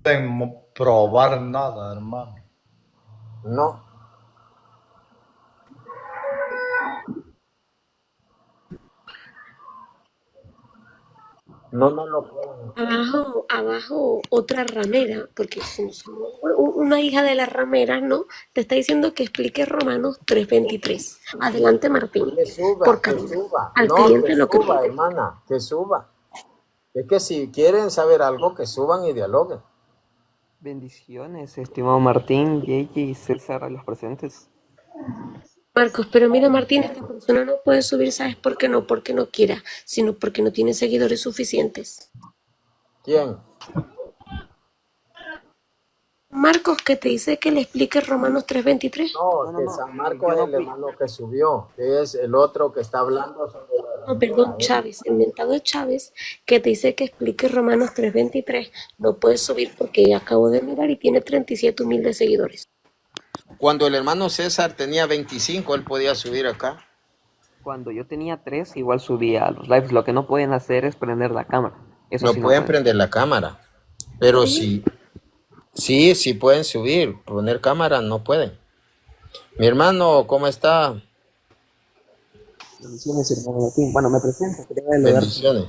pueden probar nada, hermano. No, no lo pueden. Abajo otra ramera, porque una hija de las rameras, ¿no? Te está diciendo que explique Romanos 3:23. Adelante, Martín, Que suba, por que calidad. suba. Al No, que cliente lo que suba, pide. hermana, que suba. Es que si quieren saber algo, que suban y dialoguen. Bendiciones, estimado Martín, Yeji y César a los presentes. Marcos, pero mira, Martín, esta persona no puede subir, ¿sabes por qué no? Porque no quiera, sino porque no tiene seguidores suficientes. ¿Quién? Marcos, que te dice que le explique Romanos 3:23. No, No, no, que no, San Marcos yo es no el fui. hermano que subió, que es el otro que está hablando sobre la No, ramera. perdón, Chávez, el mentado Chávez, que te dice que explique Romanos 3:23. No puede subir porque ya acabo de mirar y tiene 37 humildes seguidores. Cuando el hermano César tenía 25, él podía subir acá. Cuando yo tenía 3, igual subía a los lives. Lo que no pueden hacer es prender la cámara. Eso No sí no pueden pueden. prender la cámara, pero Oye, sí, sí pueden subir, poner cámara no pueden. Mi hermano, ¿cómo está? Bendiciones, hermano Martín. Bueno, me presento, quería saludar Bendiciones.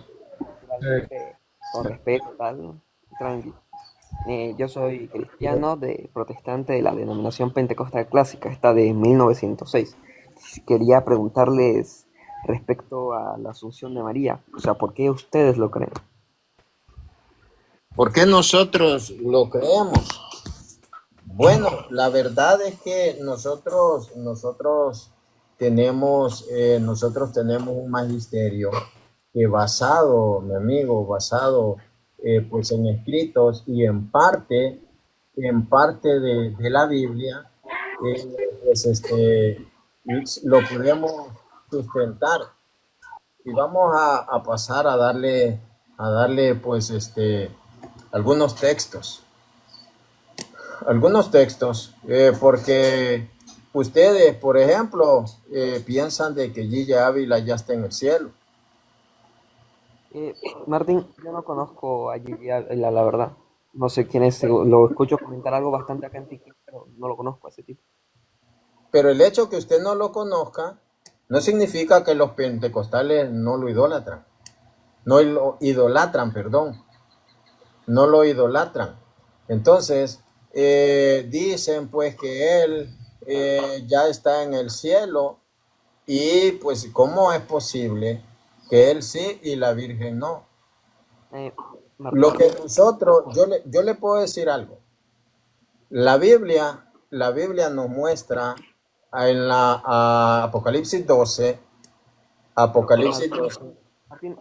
Eh, igualmente con respeto, tal, tranqui. Yo soy cristiano de protestante de la denominación pentecostal clásica, esta de 1906. Quería preguntarles respecto a la Asunción de María, o sea, ¿por qué ustedes lo creen? ¿Por qué nosotros lo creemos? Bueno, la verdad es que nosotros tenemos un magisterio que basado, mi amigo, basado pues en escritos y en parte de la Biblia, pues lo podemos sustentar y vamos a pasar a darle pues algunos textos, porque ustedes, por ejemplo, piensan de que Gigi Ávila ya está en el cielo, Martín, yo no conozco a Gigi Ávila, la verdad. No sé quién es, lo escucho comentar algo bastante acá en TikTok, pero no lo conozco a ese tipo. pero el hecho que usted no lo conozca no significa que los pentecostales no lo idolatran, no lo idolatran, perdón, no lo idolatran. Entonces, dicen pues que él ya está en el cielo y pues cómo es posible que él sí y la Virgen no. Eh, Lo Martín, que nosotros, yo le puedo decir algo. La Biblia nos muestra en Apocalipsis 12, Apocalipsis Martín, 12, Martín,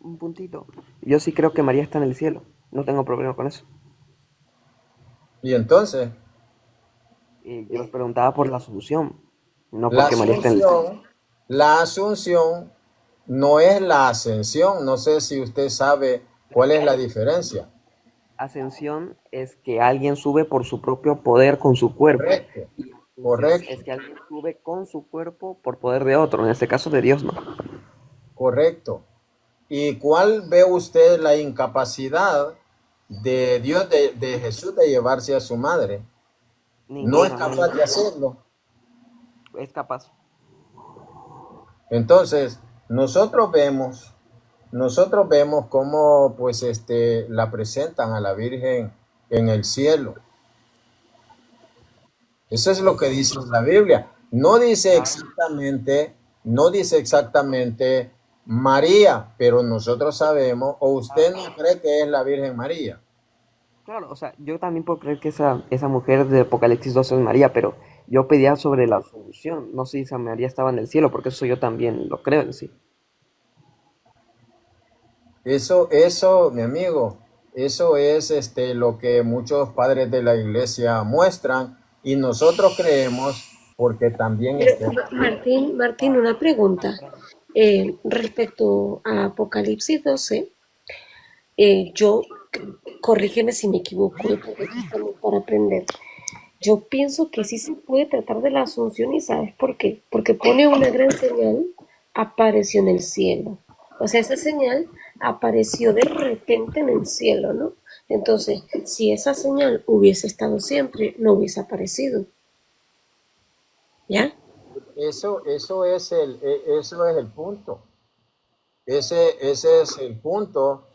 un puntito. Yo sí creo que María está en el cielo. No tengo problema con eso. y entonces Yo les preguntaba por la Asunción, no la porque María está en el cielo. asunción, la asunción no es la ascensión. No sé si usted sabe cuál es la diferencia. Ascensión es que alguien sube por su propio poder con su cuerpo. Correcto, Y asunción correcto, es que alguien sube con su cuerpo por poder de otro, en este caso de Dios, ¿no? correcto. ¿Y cuál ve usted la incapacidad de Dios, de Jesús, de llevarse a su madre? No es Ninguna, no hay capaz de ninguna. hacerlo. Es capaz. Entonces, nosotros vemos cómo pues la presentan a la Virgen en el cielo. Eso es lo que dice la Biblia. Claro, No dice exactamente María, pero nosotros sabemos, o usted no cree que es la Virgen María. claro, o sea, yo también puedo creer que esa mujer de Apocalipsis 12 es María, pero yo pedía sobre la Asunción. No sé si esa María estaba en el cielo, porque eso yo también lo creo en sí. Mi amigo, eso es lo que muchos padres de la iglesia muestran y nosotros creemos porque también Pero, Martín, una pregunta. Respecto a Apocalipsis 12, yo, corrígeme si me equivoco, porque aquí estamos para aprender. Yo pienso que sí se puede tratar de la asunción y ¿sabes por qué? Porque pone una gran señal, apareció en el cielo. O sea, esa señal apareció de repente en el cielo, ¿no? Entonces, si esa señal hubiese estado siempre, no hubiese aparecido. ¿Ya? Eso es el punto. Ese es el punto.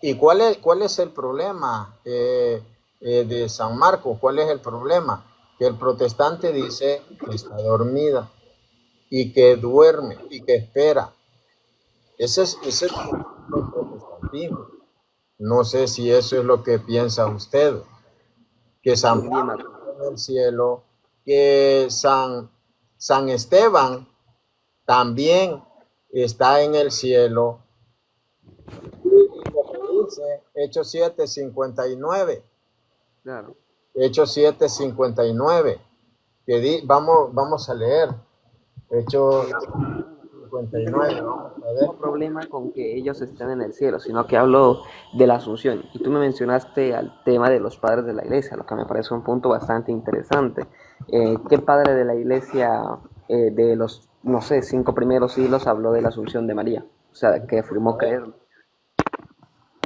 ¿Y cuál es el problema de San Marcos? ¿Cuál es el problema? Que el protestante dice que está dormida y que duerme y que espera. Ese es el protestantismo. No sé si eso es lo que piensa usted, que San Bien, Pablo Martín. está en el cielo, que San Esteban también está en el cielo. Y lo que dice Hechos 7:59, Claro. Hechos 7:59, vamos a leer Hechos En realidad 59, vamos a no ver. tengo problema con que ellos estén en el cielo, sino que hablo de la asunción. Y tú me mencionaste al tema de los padres de la iglesia, lo que me parece un punto bastante interesante. ¿Qué padre de la iglesia de los, no sé, 5 primeros siglos habló de la asunción de María? O sea, que afirmó creer.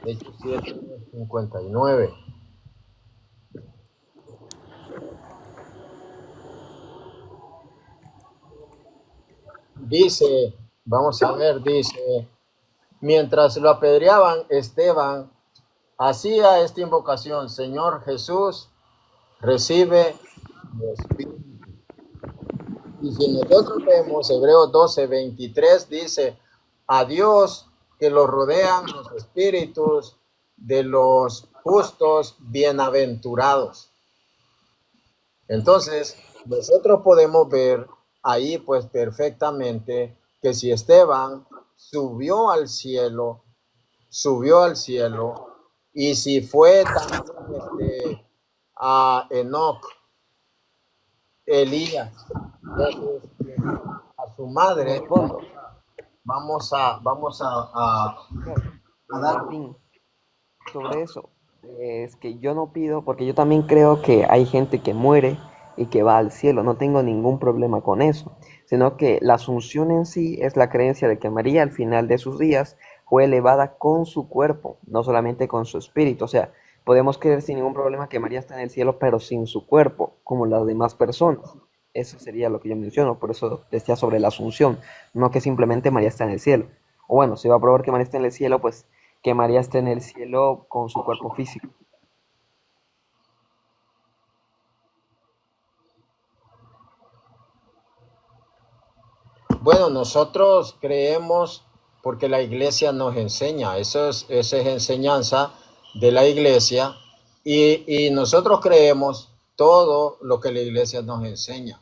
Hechos 7:59. Dice, vamos a ver, dice, mientras lo apedreaban, Esteban hacía esta invocación: Señor Jesús, recibe mi espíritu. Y si nosotros vemos Hebreos 12:23, dice, a Dios que los rodean los espíritus de los justos bienaventurados. Entonces, nosotros podemos ver ahí pues perfectamente que si Esteban subió al cielo, y si fue también a Enoc, Elías, entonces a su madre, Respondo. Claro. a dar. Martín, sobre eso, es que yo no pido, porque yo también creo que hay gente que muere y que va al cielo, no tengo ningún problema con eso, sino que la asunción en sí es la creencia de que María al final de sus días fue elevada con su cuerpo, no solamente con su espíritu, o sea, podemos creer sin ningún problema que María está en el cielo, pero sin su cuerpo, como las demás personas. Eso sería lo que yo menciono, por eso decía sobre la asunción, no que simplemente María está en el cielo. O bueno, si va a probar que María está en el cielo, pues que María esté en el cielo con su cuerpo físico. Bueno, nosotros creemos porque la iglesia nos enseña, esa es enseñanza de la iglesia, y nosotros creemos todo lo que la iglesia nos enseña.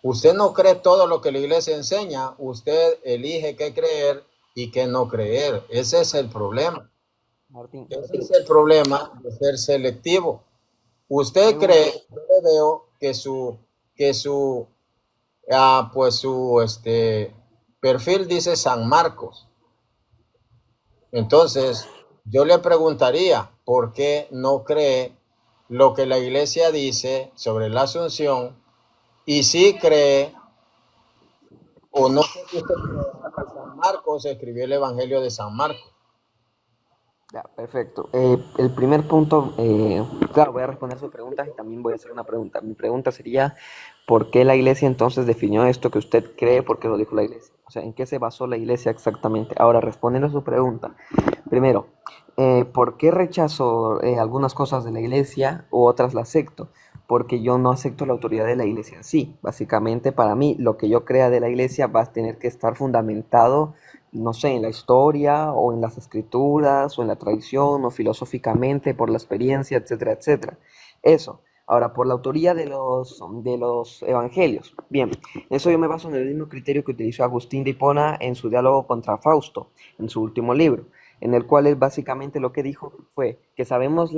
Usted no cree todo lo que la iglesia enseña, usted elige qué creer y qué no creer. Ese es el problema. Martín, Ese es el problema de ser selectivo. Usted pregunta, cree, yo le veo que su perfil dice San Marcos. Entonces, yo le preguntaría, ¿por qué no cree lo que la iglesia dice sobre la Asunción? Y si cree, o no sé si usted cree que San Marcos escribió el Evangelio de San Marcos. ya, perfecto. El primer punto, claro, voy a responder sus preguntas y también voy a hacer una pregunta. Mi pregunta sería, ¿por qué la iglesia entonces definió esto que usted cree? ¿Por qué lo dijo la iglesia? O sea, ¿en qué se basó la iglesia exactamente? Ahora, respondiendo a su pregunta, primero, ¿por qué rechazo algunas cosas de la iglesia u otras las acepto? Porque yo no acepto la autoridad de la iglesia en sí. Básicamente, para mí, lo que yo crea de la iglesia va a tener que estar fundamentado, no sé, en la historia o en las escrituras o en la tradición o filosóficamente por la experiencia, etcétera, etcétera. Eso. Ahora, por la autoría de los evangelios. Bien, eso yo me baso en el mismo criterio que utilizó Agustín de Hipona en su diálogo contra Fausto, en su último libro, en el cual él básicamente lo que dijo fue que sabemos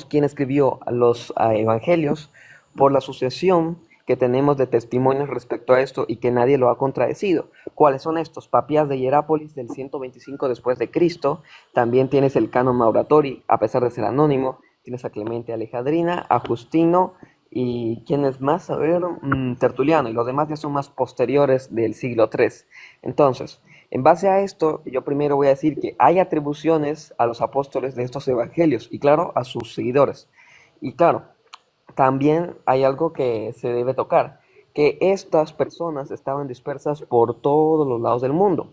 quién escribió los evangelios por la sucesión que tenemos de testimonios respecto a esto y que nadie lo ha contradecido. ¿Cuáles son estos? Papías de Hierápolis del 125 después de Cristo. También tienes el Canon Mauratori, a pesar de ser anónimo. Tienes a Clemente Alejandrina, a Justino y ¿quién es más? A ver, Tertuliano, y los demás ya son más posteriores del siglo III. Entonces, En base a esto, yo primero voy a decir que hay atribuciones a los apóstoles de estos evangelios y claro, a sus seguidores. Y claro, también hay algo que se debe tocar, que estas personas estaban dispersas por todos los lados del mundo,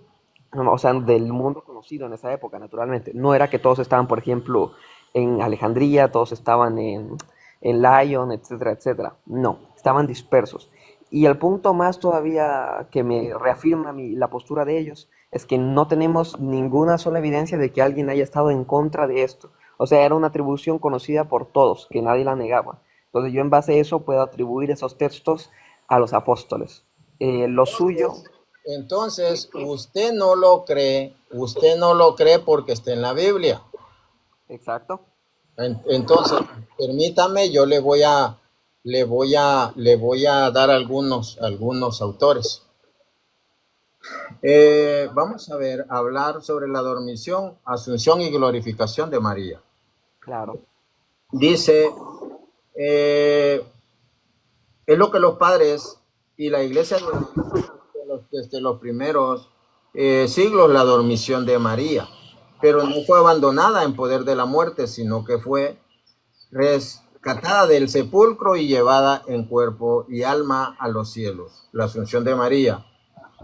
o sea, del mundo conocido en esa época, naturalmente. No era que todos estaban, por ejemplo, en Alejandría, todos estaban en Lyon, etcétera, etcétera. No, estaban dispersos. Y el punto más todavía que me reafirma la postura de ellos es que no tenemos ninguna sola evidencia de que alguien haya estado en contra de esto. O sea, era una atribución conocida por todos, que nadie la negaba. Entonces yo en base a eso puedo atribuir esos textos a los apóstoles. Lo suyo, Entonces, usted no lo cree porque está en la Biblia. exacto. Entonces, permítame, yo le voy a dar algunos autores. Vamos a ver, hablar sobre la dormición, asunción y glorificación de María. Claro, Dice, es lo que los padres y la iglesia desde los primeros siglos, la dormición de María, pero no fue abandonada en poder de la muerte, sino que fue rescatada del sepulcro y llevada en cuerpo y alma a los cielos, la asunción de María.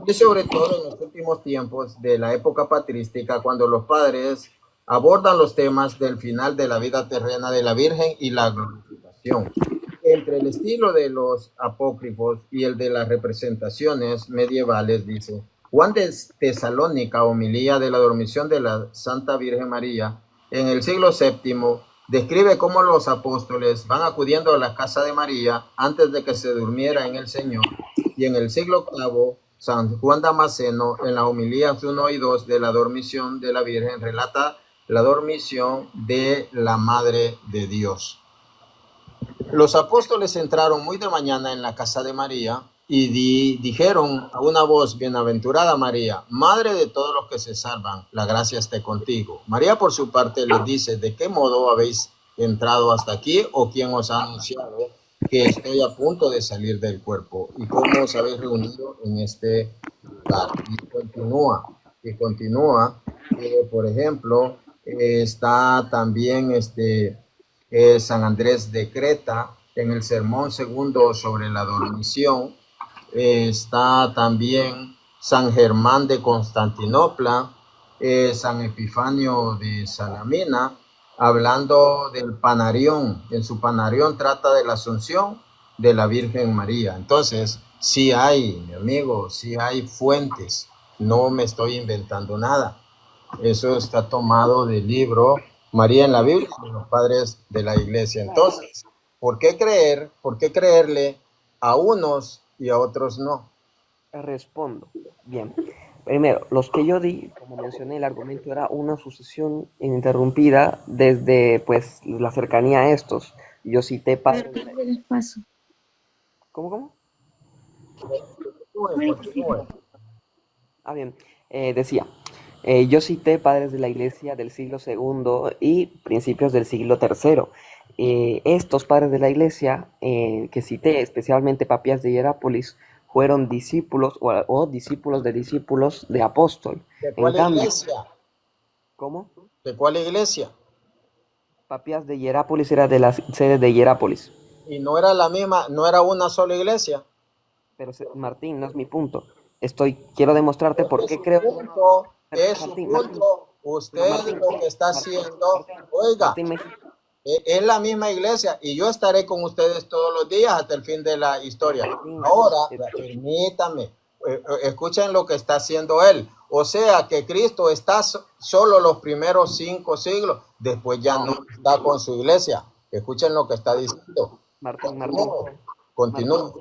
Y sobre todo en los últimos tiempos de la época patrística, cuando los padres abordan los temas del final de la vida terrena de la Virgen y la glorificación. Entre el estilo de los apócrifos y el de las representaciones medievales, dice Juan de Tesalónica, homilía de la dormición de la Santa Virgen María, en el siglo VII, describe cómo los apóstoles van acudiendo a la casa de María antes de que se durmiera en el Señor, y en el siglo VIII, San Juan Damasceno, en las homilías 1 y 2 de la dormición de la Virgen, relata la dormición de la Madre de Dios. Los apóstoles entraron muy de mañana en la casa de María y dijeron a una voz: bienaventurada María, madre de todos los que se salvan, la gracia esté contigo. María por su parte les dice: ¿de qué modo habéis entrado hasta aquí, o quién os ha anunciado que estoy a punto de salir del cuerpo, y cómo os habéis reunido en este lugar? Y continúa, por ejemplo, está también San Andrés de Creta, en el sermón segundo sobre la dormición. Está también San Germán de Constantinopla, San Epifanio de Salamina, hablando del Panarión. En su Panarión trata de la Asunción de la Virgen María. Entonces, sí hay, mi amigo, sí hay fuentes. No me estoy inventando nada. Eso está tomado del libro María en la Biblia de los padres de la iglesia. Entonces, ¿por qué creerle a unos y a otros no? respondo. Bien. Primero, los que yo di, como mencioné, el argumento era una sucesión ininterrumpida desde pues la cercanía a estos. Yo cité padres de la... el paso. ¿Cómo? Continúe. Ah, bien. Decía, yo cité padres de la iglesia del siglo II y principios del siglo III. Estos padres de la iglesia que cité, especialmente Papías de Hierápolis, fueron discípulos o discípulos de apóstol. ¿De En cuál cambio, iglesia? ¿cómo? ¿De cuál iglesia? Papías de Hierápolis era de la sede de Hierápolis. Y no era la misma, no era una sola iglesia. Pero Martín, no es mi punto. Quiero demostrarte por qué creo. Es su punto. Usted lo que está haciendo, oiga, Martín, es la misma iglesia, y yo estaré con ustedes todos los días hasta el fin de la historia. Ahora, permítame, escuchen lo que está haciendo él. O sea que Cristo está solo los primeros 5 siglos, después ya no está con su iglesia. Escuchen lo que está diciendo. Continúo.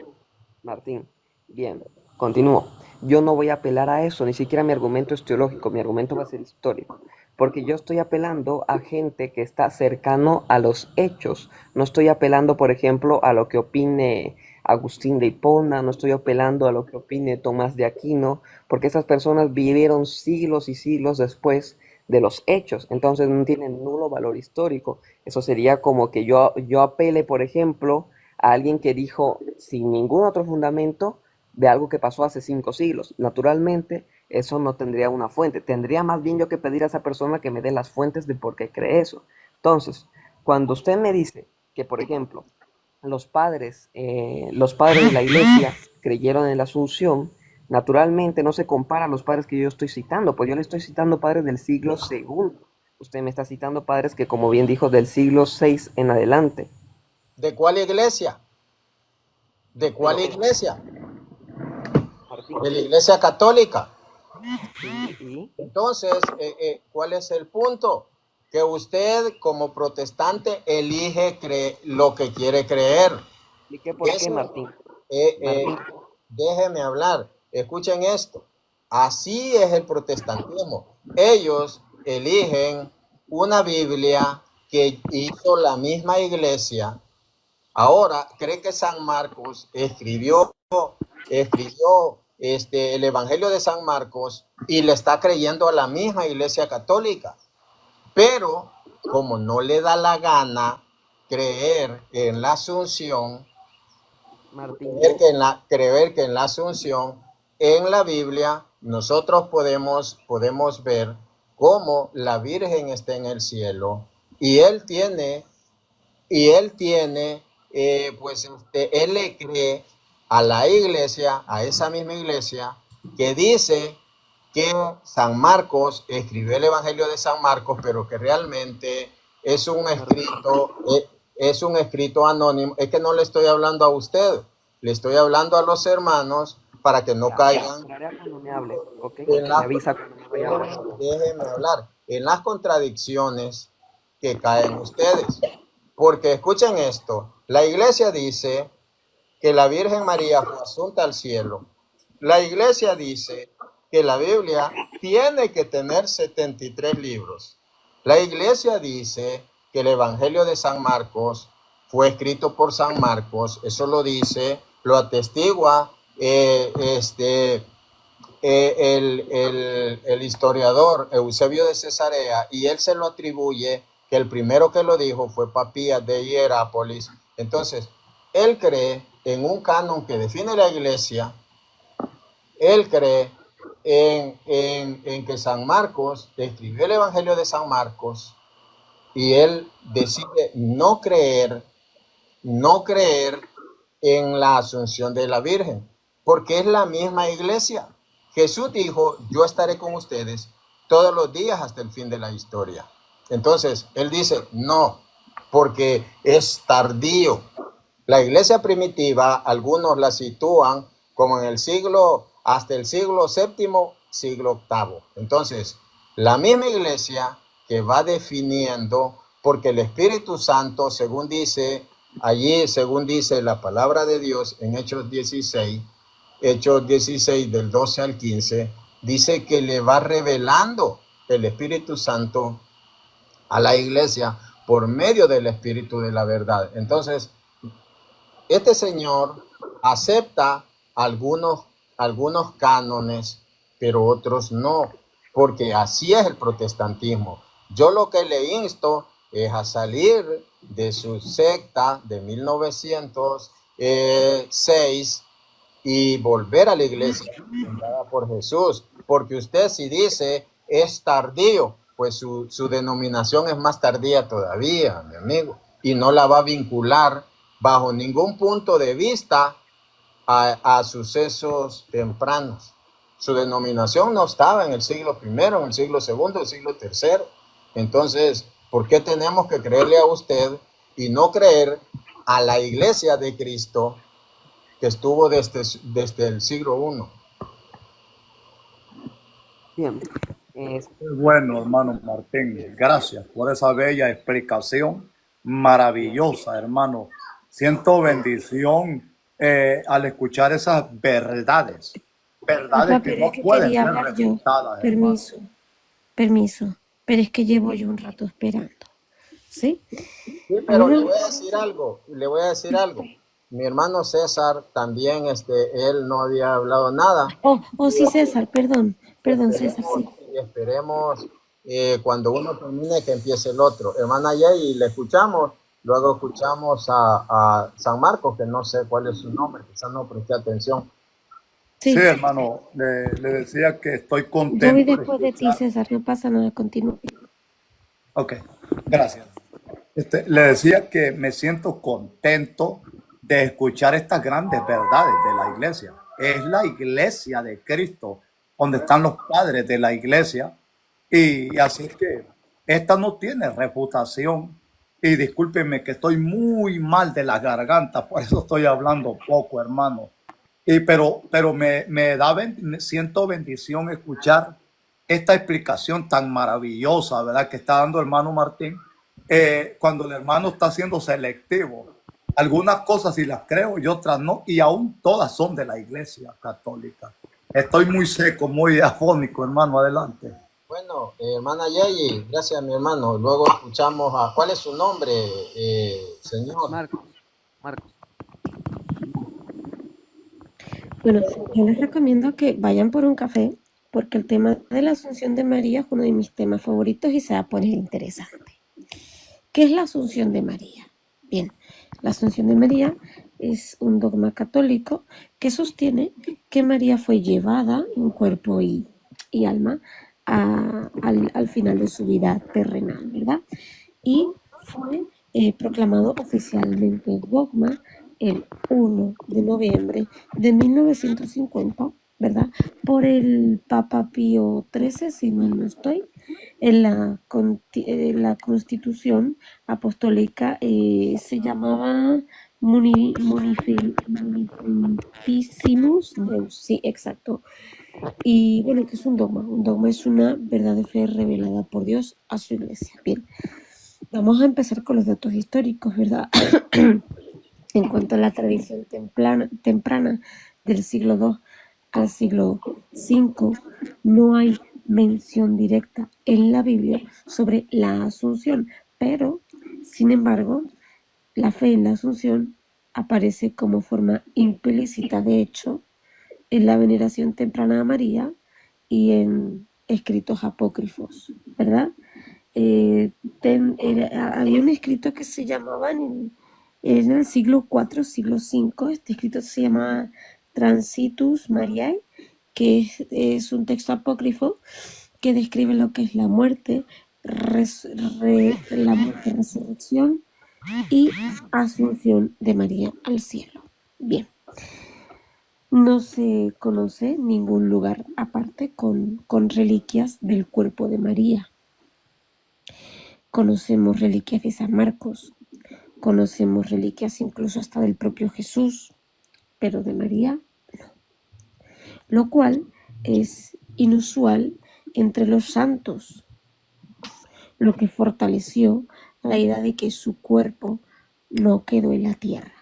Martín, bien, continúo. Yo no voy a apelar a eso, ni siquiera mi argumento es teológico, mi argumento va a ser histórico, porque yo estoy apelando a gente que está cercano a los hechos. No estoy apelando, por ejemplo, a lo que opine Agustín de Hipona, no estoy apelando a lo que opine Tomás de Aquino, porque esas personas vivieron siglos y siglos después de los hechos, entonces no tienen nulo valor histórico. Eso sería como que yo apele, por ejemplo, a alguien que dijo sin ningún otro fundamento de algo que pasó hace 5 siglos. Naturalmente, eso no tendría una fuente. Tendría más bien yo que pedir a esa persona que me dé las fuentes de por qué cree eso. Entonces, cuando usted me dice que, por ejemplo, los padres de la iglesia creyeron en la Asunción, naturalmente no se compara a los padres que yo estoy citando, pues yo le estoy citando padres del siglo segundo. Usted me está citando padres que, como bien dijo, del siglo VI en adelante. ¿De cuál iglesia? ¿De cuál iglesia? Martín, De la iglesia católica. y Entonces, ¿cuál es el punto? Que usted como protestante elige lo que quiere creer. expliqué por qué, Eso, Martín. Martín, déjeme hablar. Escuchen esto. Así es el protestantismo. Ellos eligen una Biblia que hizo la misma iglesia. Ahora, cree que San Marcos escribió el Evangelio de San Marcos y le está creyendo a la misma iglesia católica. Pero como no le da la gana creer en la Asunción, Martín, creer que en la Asunción, en la Biblia, nosotros podemos ver cómo la Virgen está en el cielo y él tiene, él le cree a la iglesia, a esa misma iglesia, que dice que San Marcos escribió el Evangelio de San Marcos, pero que realmente es un escrito anónimo. Es que no le estoy hablando a usted, le estoy hablando a los hermanos para que no caigan cuando me hable, ¿ok? en Me las, avisa cuando me vaya a hablar. déjenme hablar, en las contradicciones que caen ustedes. Porque escuchen esto, la iglesia dice que la Virgen María fue asunta al cielo. La iglesia dice que la Biblia tiene que tener 73 libros. La iglesia dice que el Evangelio de San Marcos fue escrito por San Marcos. Eso lo dice, lo atestigua el historiador Eusebio de Cesarea, y él se lo atribuye que el primero que lo dijo fue Papías de Hierápolis. Entonces, él cree en un canon que define la iglesia, él cree en que San Marcos escribió el Evangelio de San Marcos, y él decide no creer en la Asunción de la Virgen, porque es la misma iglesia. Jesús dijo, yo estaré con ustedes todos los días hasta el fin de la historia. Entonces, él dice, no, porque es tardío. La iglesia primitiva, algunos la sitúan como en hasta el siglo VII, siglo VIII. Entonces, la misma iglesia que va definiendo, porque el Espíritu Santo, según dice la palabra de Dios en Hechos 16 del 12 al 15, dice que le va revelando el Espíritu Santo a la iglesia por medio del Espíritu de la verdad. Entonces, este señor acepta algunos cánones, pero otros no, porque así es el protestantismo. Yo lo que le insto es a salir de su secta de 1906 y volver a la iglesia fundada por Jesús, porque usted si dice es tardío, pues su denominación es más tardía todavía, mi amigo, y no la va a vincular bajo ningún punto de vista a sucesos tempranos. Su denominación no estaba en el siglo I, en el siglo II, el siglo III. Entonces, ¿por qué tenemos que creerle a usted y no creer a la iglesia de Cristo que estuvo desde el siglo I? Bien. Bueno, hermano Martín, gracias por esa bella explicación, maravillosa, hermano. Siento bendición al escuchar esas verdades Papá, que pero no es que pueden quería ser hablar yo. refutadas, hermano. Permiso. Pero es que llevo yo un rato esperando. ¿Sí? Sí, pero le voy a decir algo. Mi hermano César también, él no había hablado nada. Sí, César, perdón, César, sí. Y esperemos cuando uno termine que empiece el otro. Hermana Yey, le escuchamos. Luego escuchamos a San Marcos, que no sé cuál es su nombre, quizás no presté atención. Sí, Sí, hermano, le decía que estoy yo voy contento de después de ti, escuchar. César, no pasa nada, continúa. Ok, gracias. Le decía que me siento contento de escuchar estas grandes verdades de la iglesia. Es la iglesia de Cristo, donde están los padres de la iglesia. Y así que esta no tiene reputación. Y discúlpenme que estoy muy mal de la garganta, por eso estoy hablando poco, hermano. Pero me siento bendición escuchar esta explicación tan maravillosa, ¿verdad? Que está dando el hermano Martín, cuando el hermano está siendo selectivo. Algunas cosas sí las creo y otras no, y aún todas son de la iglesia católica. Estoy muy seco, muy afónico, hermano, adelante. Bueno, hermana Yayi, gracias mi hermano. Luego escuchamos a... ¿Cuál es su nombre, señor? Marcos, Marcos. Bueno, yo les recomiendo que vayan por un café, porque el tema de la Asunción de María es uno de mis temas favoritos y se va a poner interesante. ¿Qué es la Asunción de María? Bien, la Asunción de María es un dogma católico que sostiene que María fue llevada en cuerpo y alma al final de su vida terrenal, ¿verdad? Y fue proclamado oficialmente dogma el 1 de noviembre de 1950, ¿verdad? Por el Papa Pío XIII, si mal no estoy, en la Constitución Apostólica se llamaba Munificentissimus Deus, sí, exacto. Y bueno, ¿qué es un dogma? Un dogma es una verdad de fe revelada por Dios a su iglesia. Bien, vamos a empezar con los datos históricos, ¿verdad? En cuanto a la tradición temprana del siglo II al siglo V, no hay mención directa en la Biblia sobre la Asunción, pero, sin embargo, la fe en la Asunción aparece como forma implícita, de hecho, en la veneración temprana a María y en escritos apócrifos, ¿verdad? Había un escrito que se llamaba en el siglo IV, siglo V, este escrito se llama Transitus Mariae, que es un texto apócrifo que describe lo que es la muerte, resurrección y asunción de María al cielo. Bien, no se conoce ningún lugar aparte con reliquias del cuerpo de María. Conocemos reliquias de San Marcos, conocemos reliquias incluso hasta del propio Jesús, pero de María no. Lo cual es inusual entre los santos, lo que fortaleció la idea de que su cuerpo no quedó en la tierra.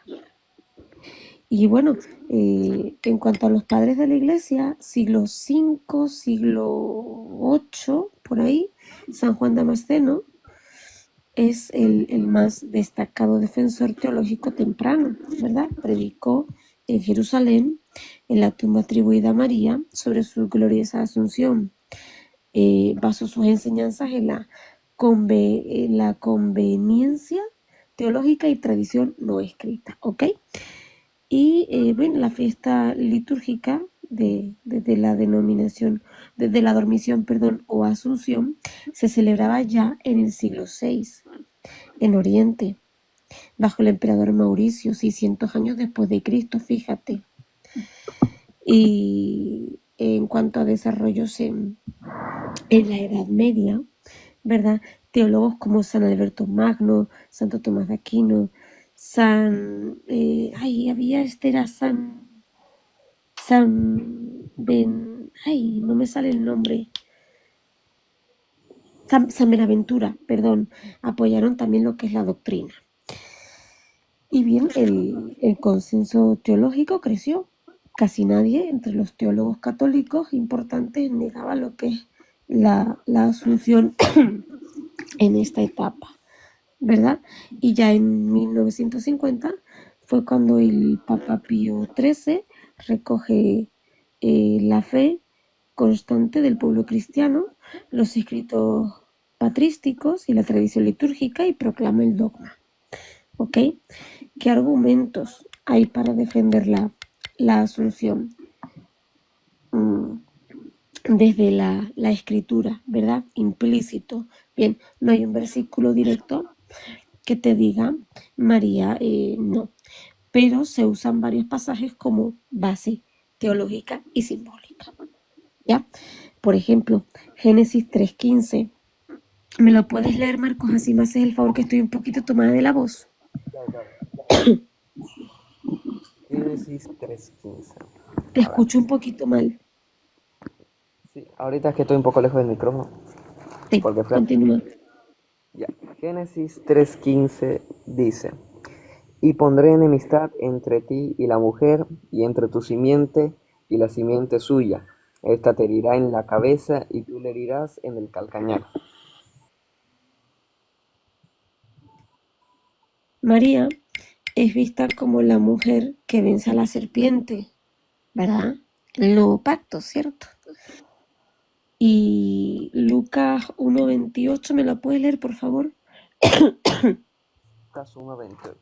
Y bueno, en cuanto a los padres de la iglesia, siglo V, siglo VIII, por ahí, San Juan Damasceno es el más destacado defensor teológico temprano, ¿verdad? Predicó en Jerusalén, en la tumba atribuida a María, sobre su gloriosa asunción. Basó sus enseñanzas en la conveniencia teológica y tradición no escrita, ¿ok? Y bueno, la fiesta litúrgica de la denominación, de la dormición, perdón, o asunción, se celebraba ya en el siglo VI, en Oriente, bajo el emperador Mauricio, 600 años después de Cristo, fíjate. Y en cuanto a desarrollos en la Edad Media, ¿verdad? Teólogos como San Alberto Magno, Santo Tomás de Aquino, no me sale el nombre, San Benaventura, perdón, apoyaron también lo que es la doctrina. Y bien, el consenso teológico creció. Casi nadie entre los teólogos católicos importantes negaba lo que es la asunción en esta etapa, ¿verdad? Y ya en 1950 fue cuando el Papa Pío XIII recoge la fe constante del pueblo cristiano, los escritos patrísticos y la tradición litúrgica y proclama el dogma. ¿Ok? ¿Qué argumentos hay para defender la asunción? mm, desde la escritura, ¿verdad? Implícito. Bien, no hay un versículo directo que te diga María, no, pero se usan varios pasajes como base teológica y simbólica, ¿ya? Por ejemplo, Génesis 3:15. ¿Me lo puedes leer, Marcos? Así me haces el favor, que estoy un poquito tomada de la voz. Claro, claro. Génesis 3:15. Te A ver. escucho un poquito mal. Sí, ahorita es que estoy un poco lejos del micrófono. Sí, Porque continúa. ya. Génesis 3:15 dice: Y pondré enemistad entre ti y la mujer, y entre tu simiente y la simiente suya. Esta te herirá en la cabeza y tú le herirás en el calcañar. María es vista como la mujer que vence a la serpiente, ¿verdad? El nuevo pacto, ¿cierto? Y Lucas 1:28, ¿me lo puedes leer, por favor? Lucas 1:28.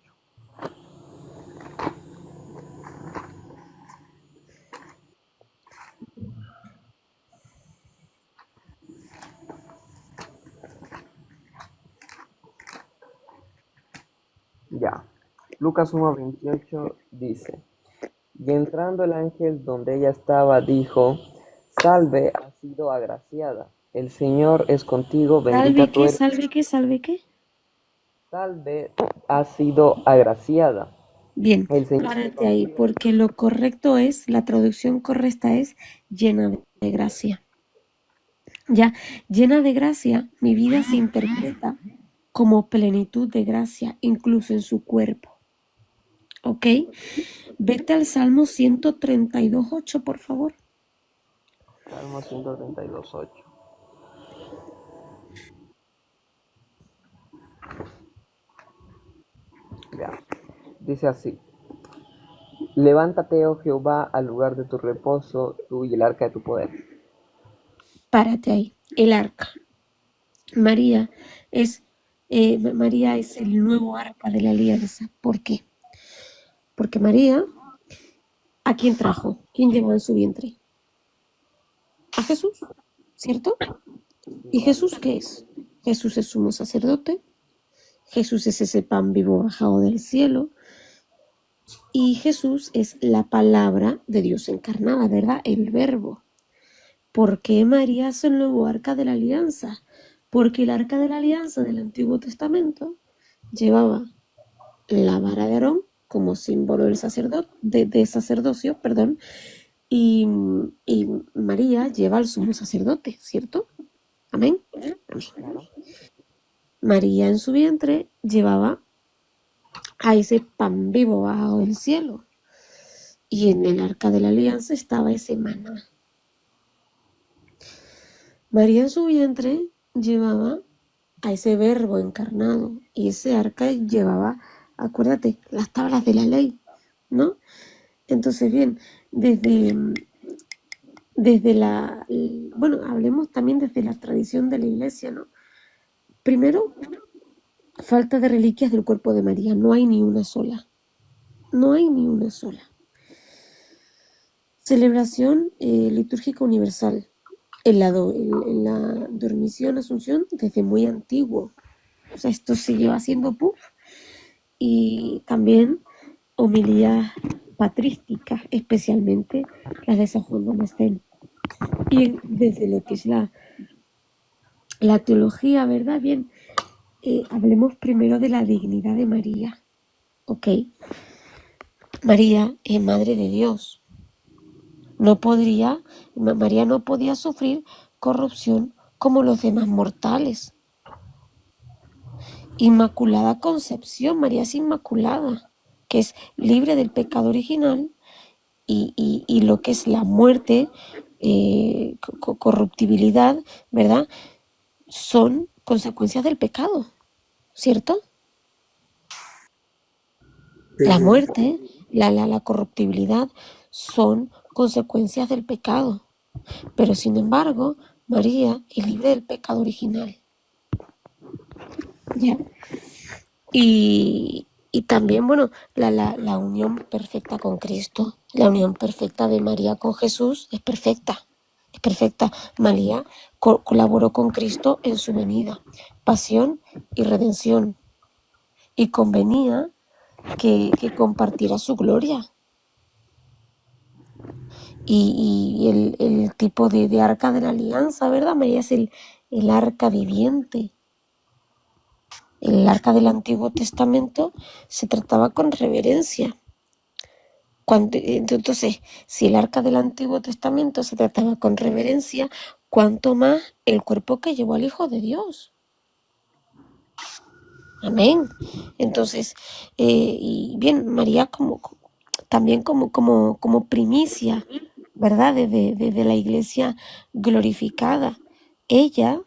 Ya. Lucas 1:28 dice: Y entrando el ángel donde ella estaba, dijo: Salve, has sido agraciada. El Señor es contigo, bendita ¿Salve tú qué? eres. ¿Salve qué? ¿Salve qué? Salve, has sido agraciada. Bien, El Señor es párate ahí, contigo. porque lo correcto es, la traducción correcta es llena de gracia. Ya, llena de gracia, mi vida se interpreta como plenitud de gracia, incluso en su cuerpo. ¿Ok? Vete al Salmo 132:8, por favor. Salmo 132:8. Ya. Dice así: Levántate, oh Jehová, al lugar de tu reposo, tú y el arca de tu poder. Párate ahí. El arca. María María es el nuevo arca de la alianza. ¿Por qué? Porque María, ¿a quién trajo? ¿Quién llevó en su vientre? A Jesús, ¿cierto? ¿Y Jesús qué es? Jesús es sumo sacerdote. Jesús es ese pan vivo bajado del cielo. Y Jesús es la palabra de Dios encarnada, ¿verdad? El verbo. ¿Por qué María es el nuevo arca de la alianza? Porque el arca de la alianza del Antiguo Testamento llevaba la vara de Aarón como símbolo del de sacerdocio, perdón, y María lleva al sumo sacerdote, ¿cierto? Amén. Claro. María en su vientre llevaba a ese pan vivo bajado del cielo. Y en el arca de la alianza estaba ese maná. María en su vientre llevaba a ese verbo encarnado. Y ese arca llevaba, acuérdate, las tablas de la ley, ¿no? Entonces, bien, desde bueno, hablemos también desde la tradición de la iglesia, ¿no? Primero, falta de reliquias del cuerpo de María. No hay ni una sola. No hay ni una sola. Celebración litúrgica universal. En la dormición, Asunción, desde muy antiguo. O sea, esto se lleva haciendo puff. Y también homilías patrísticas, especialmente las de San Juan Damasceno. Y desde lo que es la teología, ¿verdad? Bien, hablemos primero de la dignidad de María. ¿Ok? María es madre de Dios. María no podía sufrir corrupción como los demás mortales. Inmaculada concepción, María es inmaculada, que es libre del pecado original y lo que es la muerte, corruptibilidad, ¿verdad? Son consecuencias del pecado, ¿cierto? La Sí. muerte, la corruptibilidad son consecuencias del pecado. Pero sin embargo, María es libre del pecado original. ¿Ya? Y Y también, bueno, la unión perfecta con Cristo, la unión perfecta de María con Jesús es perfecta. Es perfecta. María colaboró con Cristo en su venida, pasión y redención. Y convenía que compartiera su gloria. Y el tipo de arca de la alianza, ¿verdad? María es el arca viviente. El arca del Antiguo Testamento se trataba con reverencia. Entonces, si el arca del Antiguo Testamento se trataba con reverencia, ¿cuánto más el cuerpo que llevó al Hijo de Dios? Amén. Entonces, y bien, María también como primicia, ¿verdad? De la iglesia glorificada. Ella,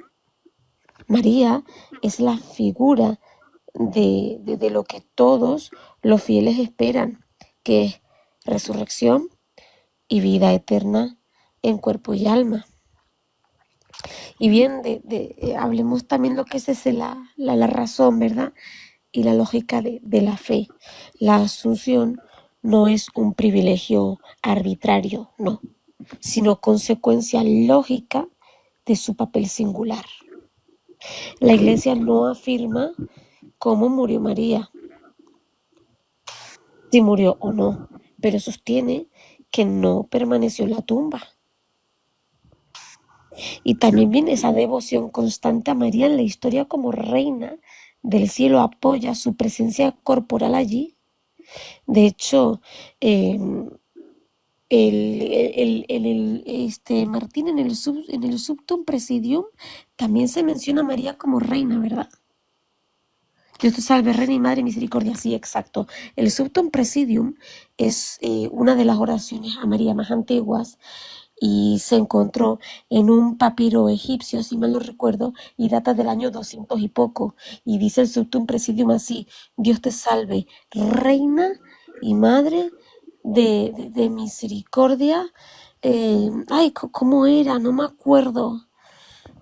María, es la figura de lo que todos los fieles esperan, que es resurrección y vida eterna en cuerpo y alma. Y bien, hablemos también lo que es la razón, ¿verdad? Y la lógica de la fe. La asunción no es un privilegio arbitrario, no, sino consecuencia lógica de su papel singular. La Iglesia no afirma cómo murió María, si murió o no, pero sostiene que no permaneció en la tumba. Y también viene esa devoción constante a María en la historia como reina del cielo, apoya su presencia corporal allí. De hecho, Martín, en el Subtum Presidium también se menciona a María como reina, ¿verdad? Dios te salve, reina y madre misericordia. Sí, exacto. El Subtum Presidium es una de las oraciones a María más antiguas y se encontró en un papiro egipcio, si mal no recuerdo, y data del año 200 y poco. Y dice el Subtum Presidium así: Dios te salve, reina y madre de misericordia. ¿Cómo era? No me acuerdo.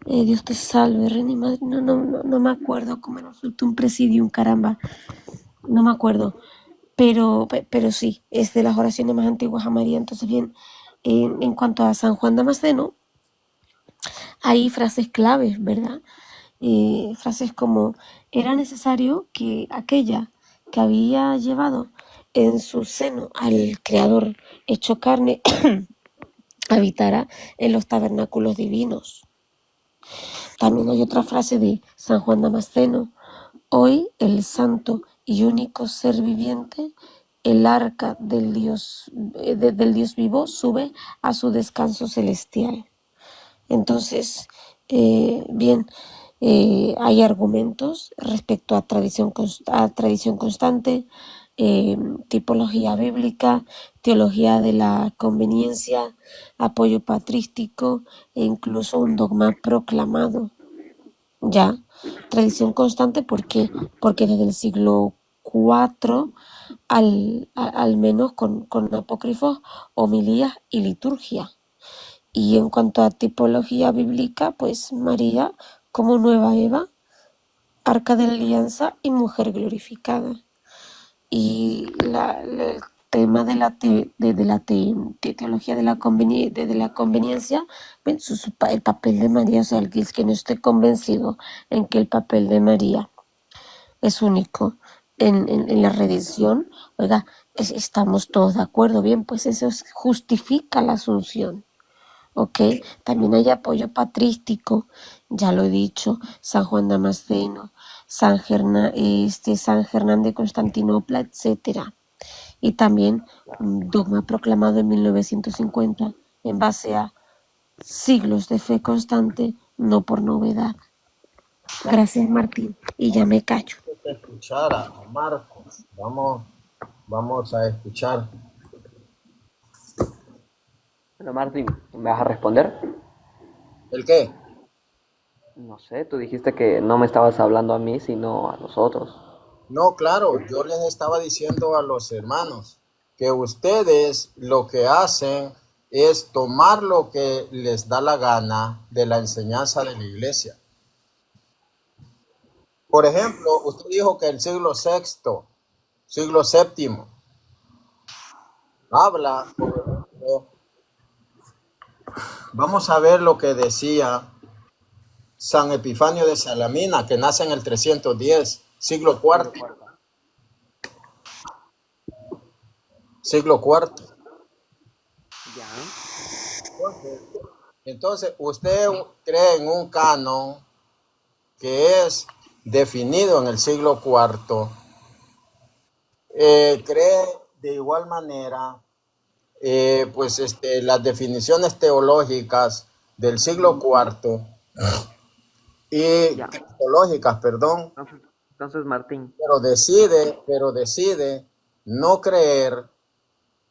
Dios te salve, reina y madre. No me acuerdo cómo era el Subtum Presidium, caramba. No me acuerdo. Pero sí, es de las oraciones más antiguas a María. Entonces, bien, en cuanto a San Juan Damasceno, hay frases claves, ¿verdad? Frases como: era necesario que aquella que había llevado en su seno al Creador hecho carne habitara en los tabernáculos divinos. También hay otra frase de San Juan Damasceno: hoy el santo y único ser viviente, el arca del Dios vivo, sube a su descanso celestial. Entonces, bien, hay argumentos respecto a tradición constante, tipología bíblica, teología de la conveniencia, apoyo patrístico e incluso un dogma proclamado. Ya, tradición constante, ¿por qué? Porque desde el siglo IV, al menos con apócrifos, homilías y liturgia. Y en cuanto a tipología bíblica, pues María como nueva Eva, arca de la alianza y mujer glorificada. Y el tema de la teología de la conveniencia, pues, el papel de María, o sea, el que no esté convencido en que el papel de María es único en la redención, oiga, estamos todos de acuerdo, bien, pues eso justifica la asunción. ¿Ok? También hay apoyo patrístico, ya lo he dicho, San Juan Damasceno, San Germán de Constantinopla, etc. Y también un dogma proclamado en 1950 en base a siglos de fe constante, no por novedad. Gracias, Martín, y ya me callo. Escuchar a Marcos. Vamos a escuchar. Bueno, Martín, ¿me vas a responder? ¿El qué? No sé, tú dijiste que no me estabas hablando a mí, sino a nosotros. No, claro, yo les estaba diciendo a los hermanos que ustedes lo que hacen es tomar lo que les da la gana de la enseñanza de la iglesia. Por ejemplo, usted dijo que el siglo VI siglo séptimo. Habla, por ejemplo, vamos a ver lo que decía San Epifanio de Salamina, que nace en el 310, siglo cuarto. Siglo cuarto. Ya. Entonces, usted cree en un canon que es definido en el siglo cuarto. Cree de igual manera, pues las definiciones teológicas del siglo cuarto y Ya. cristológicas, perdón, Entonces, Martín, pero decide no creer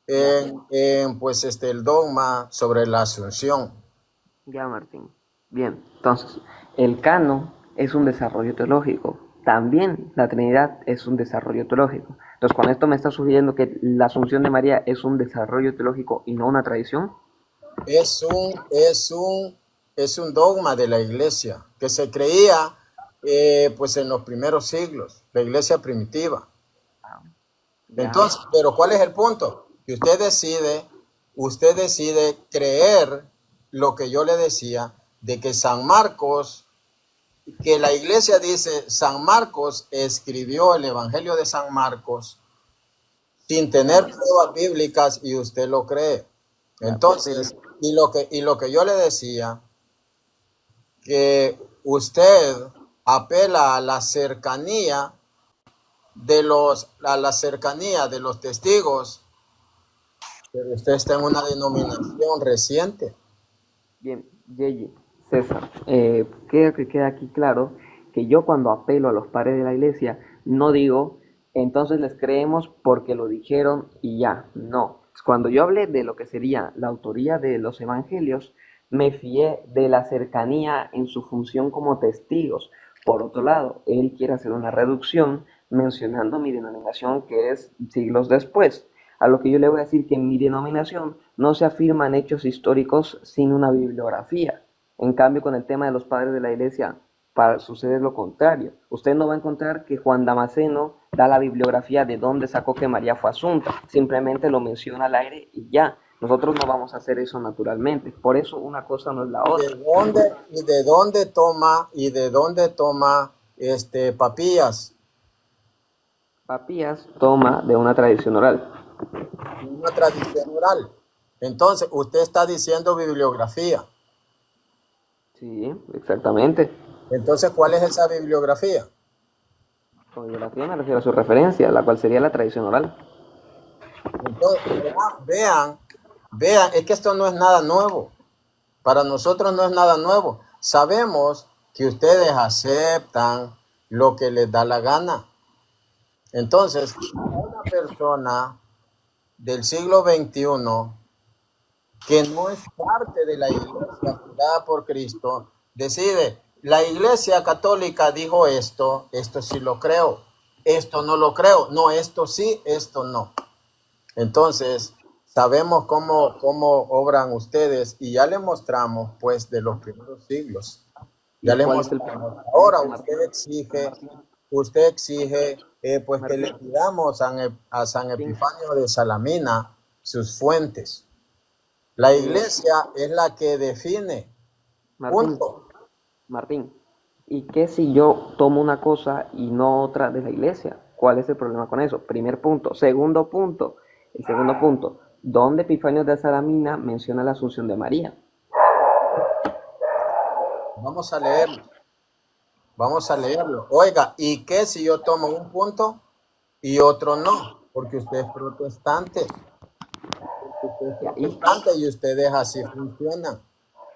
ya, en pues el dogma sobre la asunción. ya, Martín. Bien, entonces, el canon es un desarrollo teológico. También la Trinidad es un desarrollo teológico. Entonces, con esto me está sugiriendo que la Asunción de María es un desarrollo teológico y no una tradición. Es un dogma de la iglesia que se creía pues en los primeros siglos, la iglesia primitiva. Ya, Entonces, pero ¿cuál es el punto? Que usted decide creer lo que yo le decía, de que San Marcos, que la iglesia dice, San Marcos escribió el Evangelio de San Marcos sin tener pruebas bíblicas y usted lo cree. ya, Entonces, y lo que yo le decía, que usted apela a la cercanía de los testigos, pero usted está en una denominación reciente. bien, Yeyi, César, queda aquí claro que yo cuando apelo a los padres de la iglesia, no digo, entonces les creemos porque lo dijeron y ya, no. Cuando yo hablé de lo que sería la autoría de los evangelios, me fié de la cercanía en su función como testigos. Por otro lado, él quiere hacer una reducción mencionando mi denominación que es siglos después. A lo que yo le voy a decir que en mi denominación no se afirman hechos históricos sin una bibliografía. En cambio, con el tema de los padres de la iglesia, sucede lo contrario. Usted no va a encontrar que Juan Damasceno da la bibliografía de dónde sacó que María fue asunta. Simplemente lo menciona al aire y ya. Nosotros no vamos a hacer eso naturalmente. Por eso una cosa no es la otra. De dónde toma Papías? Papías toma de una tradición oral. Una tradición oral. Entonces, usted está diciendo bibliografía. Sí, exactamente. Entonces, ¿cuál es esa bibliografía? Con bibliografía me refiero a su referencia, la cual sería la tradición oral. Entonces, vean, es que esto no es nada nuevo. Para nosotros no es nada nuevo. Sabemos que ustedes aceptan lo que les da la gana. Entonces, una persona del siglo XXI que no es parte de la iglesia fundada por Cristo, decide, la iglesia católica dijo esto sí lo creo, esto no lo creo, no, esto sí, esto no. Entonces, sabemos cómo obran ustedes y ya le mostramos pues de los primeros siglos. Ya le mostramos. Ahora usted exige pues que le pidamos a San Epifanio de Salamina sus fuentes. La iglesia es la que define. Martín, Punto. Martín, ¿y qué si yo tomo una cosa y no otra de la iglesia? ¿Cuál es el problema con eso? Primer punto. Segundo punto, el segundo punto, ¿dónde Epifanio de Salamina menciona la Asunción de María? Vamos a leerlo. Vamos a leerlo. Oiga, ¿y qué si yo tomo un punto y otro no? Porque usted es protestante. Y ustedes así funcionan.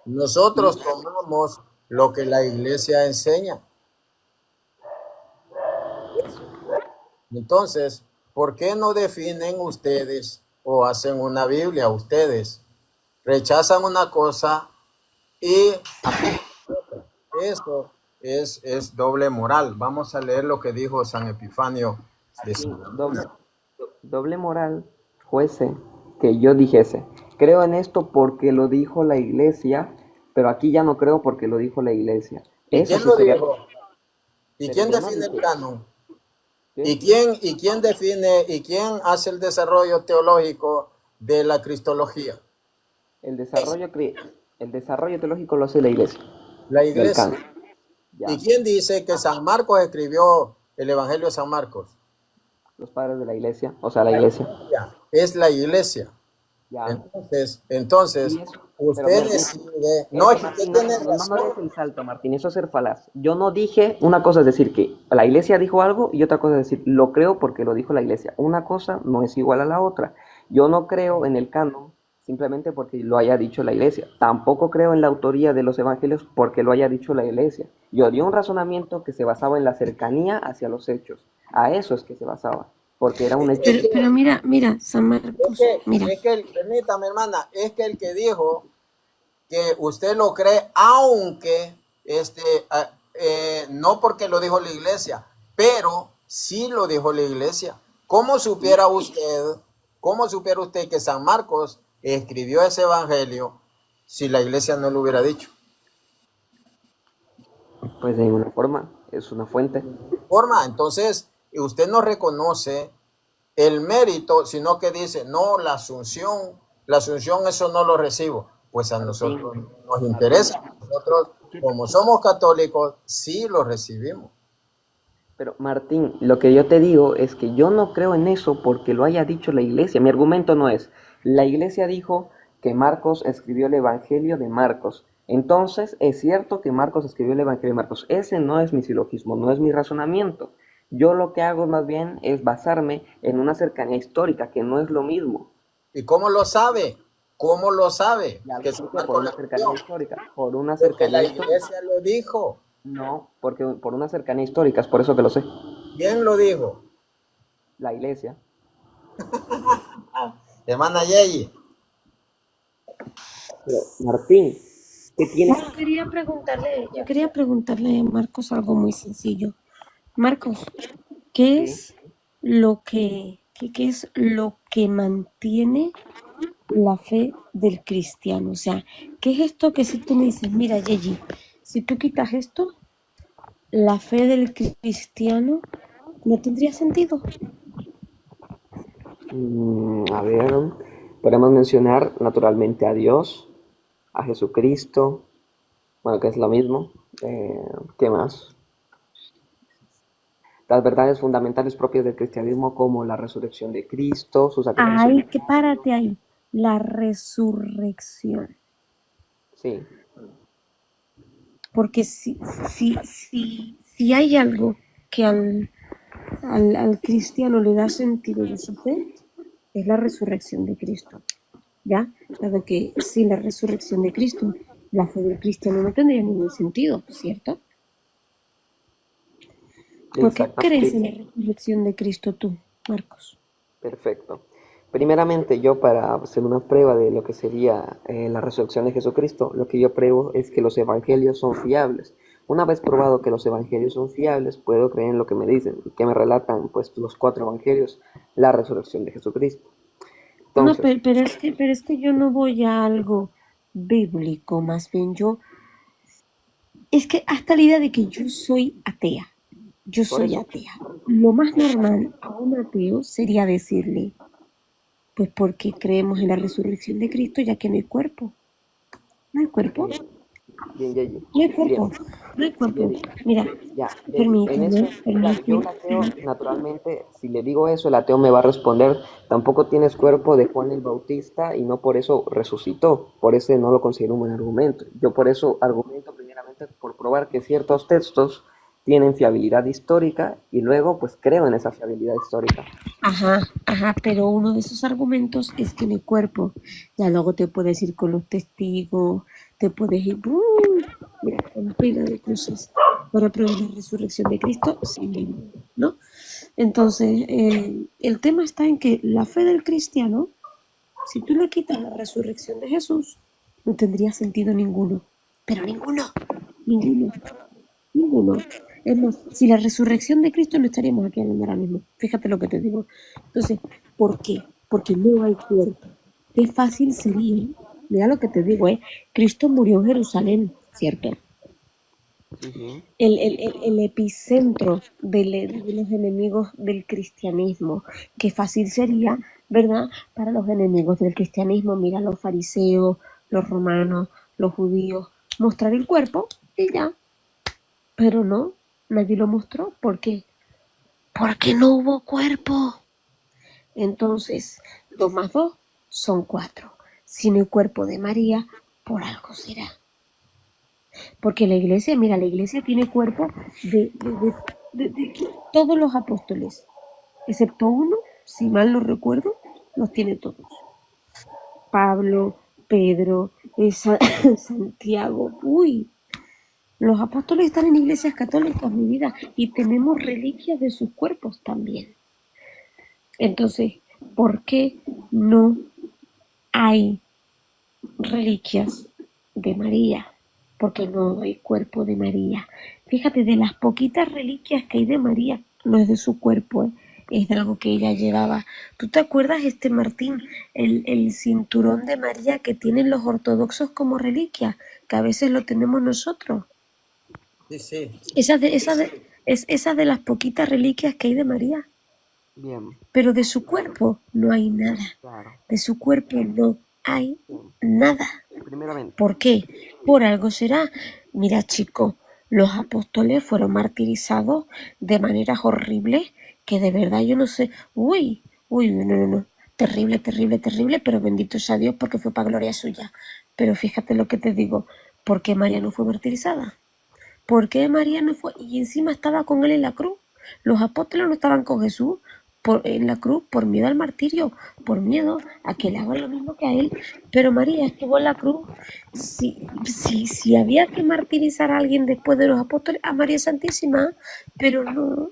Nosotros tomamos lo que la iglesia enseña. Entonces, ¿por qué no definen ustedes o hacen una Biblia ustedes? Rechazan una cosa y eso es doble moral. Vamos a leer lo que dijo San Epifanio de Salamina. Doble moral fuese que yo dijese, creo en esto porque lo dijo la iglesia, pero aquí ya no creo porque lo dijo la iglesia. ¿Y Eso quién sí lo sería, dijo? ¿Y quién define el canon? ¿Y ¿sí? quién define y quién hace el desarrollo teológico de la cristología? El desarrollo, el desarrollo teológico lo hace la iglesia, La del iglesia. canon. ¿Y Ya, quién dice que San Marcos escribió el Evangelio de San Marcos? los padres de la iglesia, o sea, la iglesia. Es la iglesia. Ya. Entonces, Y eso, pero usted Martín, decide, no, eso, es que usted Martín, no, tiene no, no, no des razón. el salto, Martín, eso es ser falaz. Yo no dije, una cosa es decir que la iglesia dijo algo y otra cosa es decir, lo creo porque lo dijo la iglesia. Una cosa no es igual a la otra. Yo no creo en el canon simplemente porque lo haya dicho la iglesia. Tampoco creo en la autoría de los evangelios porque lo haya dicho la iglesia. Yo di un razonamiento que se basaba en la cercanía hacia los hechos. A eso es que se basaba, porque era un hecho. Pero mira, San Marcos, mira. Permítame, hermana, es que el que dijo que usted lo cree, aunque no porque lo dijo la iglesia, pero sí lo dijo la iglesia. ¿Cómo supiera usted que San Marcos escribió ese evangelio si la iglesia no lo hubiera dicho? Pues de ninguna forma, es una fuente. Entonces, usted no reconoce el mérito, sino que dice, no, la asunción eso no lo recibo. Pues a Martín, nosotros nos Martín, interesa. Nosotros, como somos católicos, sí lo recibimos. pero Martín, lo que yo te digo es que yo no creo en eso porque lo haya dicho la iglesia. Mi argumento no es, la iglesia dijo que Marcos escribió el Evangelio de Marcos. Entonces, es cierto que Marcos escribió el Evangelio de Marcos. Ese no es mi silogismo, no es mi razonamiento. Yo lo que hago más bien es basarme en una cercanía histórica, que no es lo mismo. ¿Y cómo lo sabe? ¿Cómo lo sabe? Ya Que lo San sé por Marcos lo una cercanía escribió. histórica, por una Porque cercanía la histórica. iglesia lo dijo. No, porque por una cercanía histórica, es por eso que lo sé. ¿Quién lo dijo? La iglesia. Hermana Yeyi. Pero, Martín, ¿qué tiene? Yo quería preguntarle a Marcos algo muy sencillo. Marcos, ¿qué Sí. es qué es lo que mantiene la fe del cristiano? O sea, ¿qué es esto que si tú me dices, mira, Yeji, si tú quitas esto, la fe del cristiano no tendría sentido? A ver, podemos mencionar naturalmente a Dios, a Jesucristo, bueno, que es lo mismo. ¿Qué más? Las verdades fundamentales propias del cristianismo como la resurrección de Cristo, su sacrificio. Ay, que párate ahí. La resurrección. Sí, Porque si hay algo que al cristiano le da sentido de su fe, es la resurrección de Cristo. ¿Ya? Dado que sin la resurrección de Cristo, la fe del cristiano no tendría ningún sentido, ¿cierto? ¿Por qué crees en exactamente. la resurrección de Cristo tú, Marcos? Perfecto. Primeramente, yo para hacer una prueba de lo que sería la resurrección de Jesucristo, lo que yo pruebo es que los evangelios son fiables. Una vez probado que los evangelios son fiables, puedo creer en lo que me dicen, que me relatan pues los cuatro evangelios, la resurrección de Jesucristo. No, Entonces, pero es que yo no voy a algo bíblico, más bien es que hasta la idea de que yo por soy eso, atea. Lo más normal a un ateo sería decirle, pues porque creemos en la resurrección de Cristo, ya que no hay cuerpo. ¿No hay cuerpo? bien, bien, Yeyi, No hay bien, cuerpo. No hay cuerpo. bien. Mira, Ya, en eso, permíteme, claro, yo permíteme. un ateo, naturalmente, si le digo eso, el ateo me va a responder, tampoco tienes cuerpo de Juan el Bautista y no por eso resucitó, por eso no lo considero un buen argumento. Yo por eso argumento primeramente por probar que ciertos textos tienen fiabilidad histórica y luego pues creo en esa fiabilidad histórica. Ajá, pero uno de esos argumentos es que en el cuerpo, ya luego te puedes ir con los testigos, te puedes ir, mira, con pila de cosas para probar la resurrección de Cristo sin ningún, ¿no? Entonces, el tema está en que la fe del cristiano, si tú le quitas la resurrección de Jesús, no tendría sentido ninguno, pero ninguno. Ninguno. Es más, si la resurrección de Cristo no estaríamos aquí hablando ahora mismo. Fíjate lo que te digo. Entonces, ¿por qué? Porque no hay cuerpo. Qué fácil sería. Mira lo que te digo, Cristo murió en Jerusalén, ¿cierto? Sí, sí. el epicentro de los enemigos del cristianismo. Qué fácil sería, ¿verdad? Para los enemigos del cristianismo, mira, los fariseos, los romanos, los judíos, mostrar el cuerpo y ya. Pero no, nadie lo mostró. ¿Por qué? Porque no hubo cuerpo. Entonces, 2 más 2 son 4. Sin el cuerpo de María, por algo será. Porque la iglesia, mira, la iglesia tiene cuerpo de todos los apóstoles, excepto uno, si mal no recuerdo, los tiene todos. Pablo, Pedro, Santiago, uy, los apóstoles están en iglesias católicas, mi vida, y tenemos reliquias de sus cuerpos también. Entonces, ¿por qué no hay reliquias de María? Porque no hay cuerpo de María. Fíjate, de las poquitas reliquias que hay de María, no es de su cuerpo, es de algo que ella llevaba. ¿Tú te acuerdas, Martín, el cinturón de María que tienen los ortodoxos como reliquia? Que a veces lo tenemos nosotros. Sí, sí. Esa de las poquitas reliquias que hay de María. Bien, Pero de su cuerpo no hay nada. claro. De su cuerpo no hay Bien. nada. Primeramente, ¿Por qué? Por algo será. Mira, chico, los apóstoles fueron martirizados de maneras horribles que de verdad yo no sé. Uy, no. Terrible, terrible, terrible, pero bendito sea Dios porque fue para gloria suya. Pero fíjate lo que te digo, ¿por qué María no fue martirizada? ¿Por qué María no fue? Y encima estaba con él en la cruz. Los apóstoles no estaban con Jesús en la cruz por miedo al martirio, por miedo a que le hagan lo mismo que a él. Pero María estuvo en la cruz. Si había que martirizar a alguien después de los apóstoles, a María Santísima, pero no,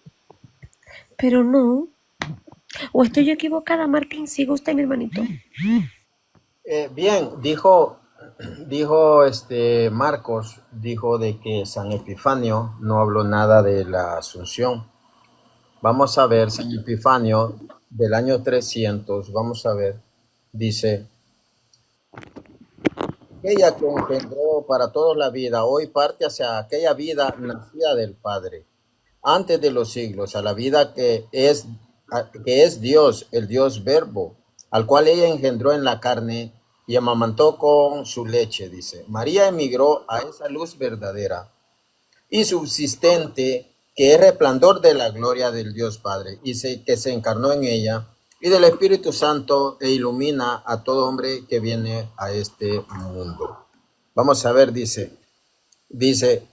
pero no. ¿O estoy equivocada, Martín? Sigue usted, mi hermanito. Bien, dijo Marcos, dijo de que San Epifanio no habló nada de la Asunción. Vamos a ver, San Epifanio del año 300, vamos a ver, dice, aquella que engendró para todos la vida, hoy parte hacia aquella vida nacida del Padre, antes de los siglos, a la vida que es Dios, el Dios Verbo, al cual ella engendró en la carne y amamantó con su leche, dice. María emigró a esa luz verdadera y subsistente, que es resplandor de la gloria del Dios Padre, que se encarnó en ella, y del Espíritu Santo, e ilumina a todo hombre que viene a este mundo. Vamos a ver, dice, dice,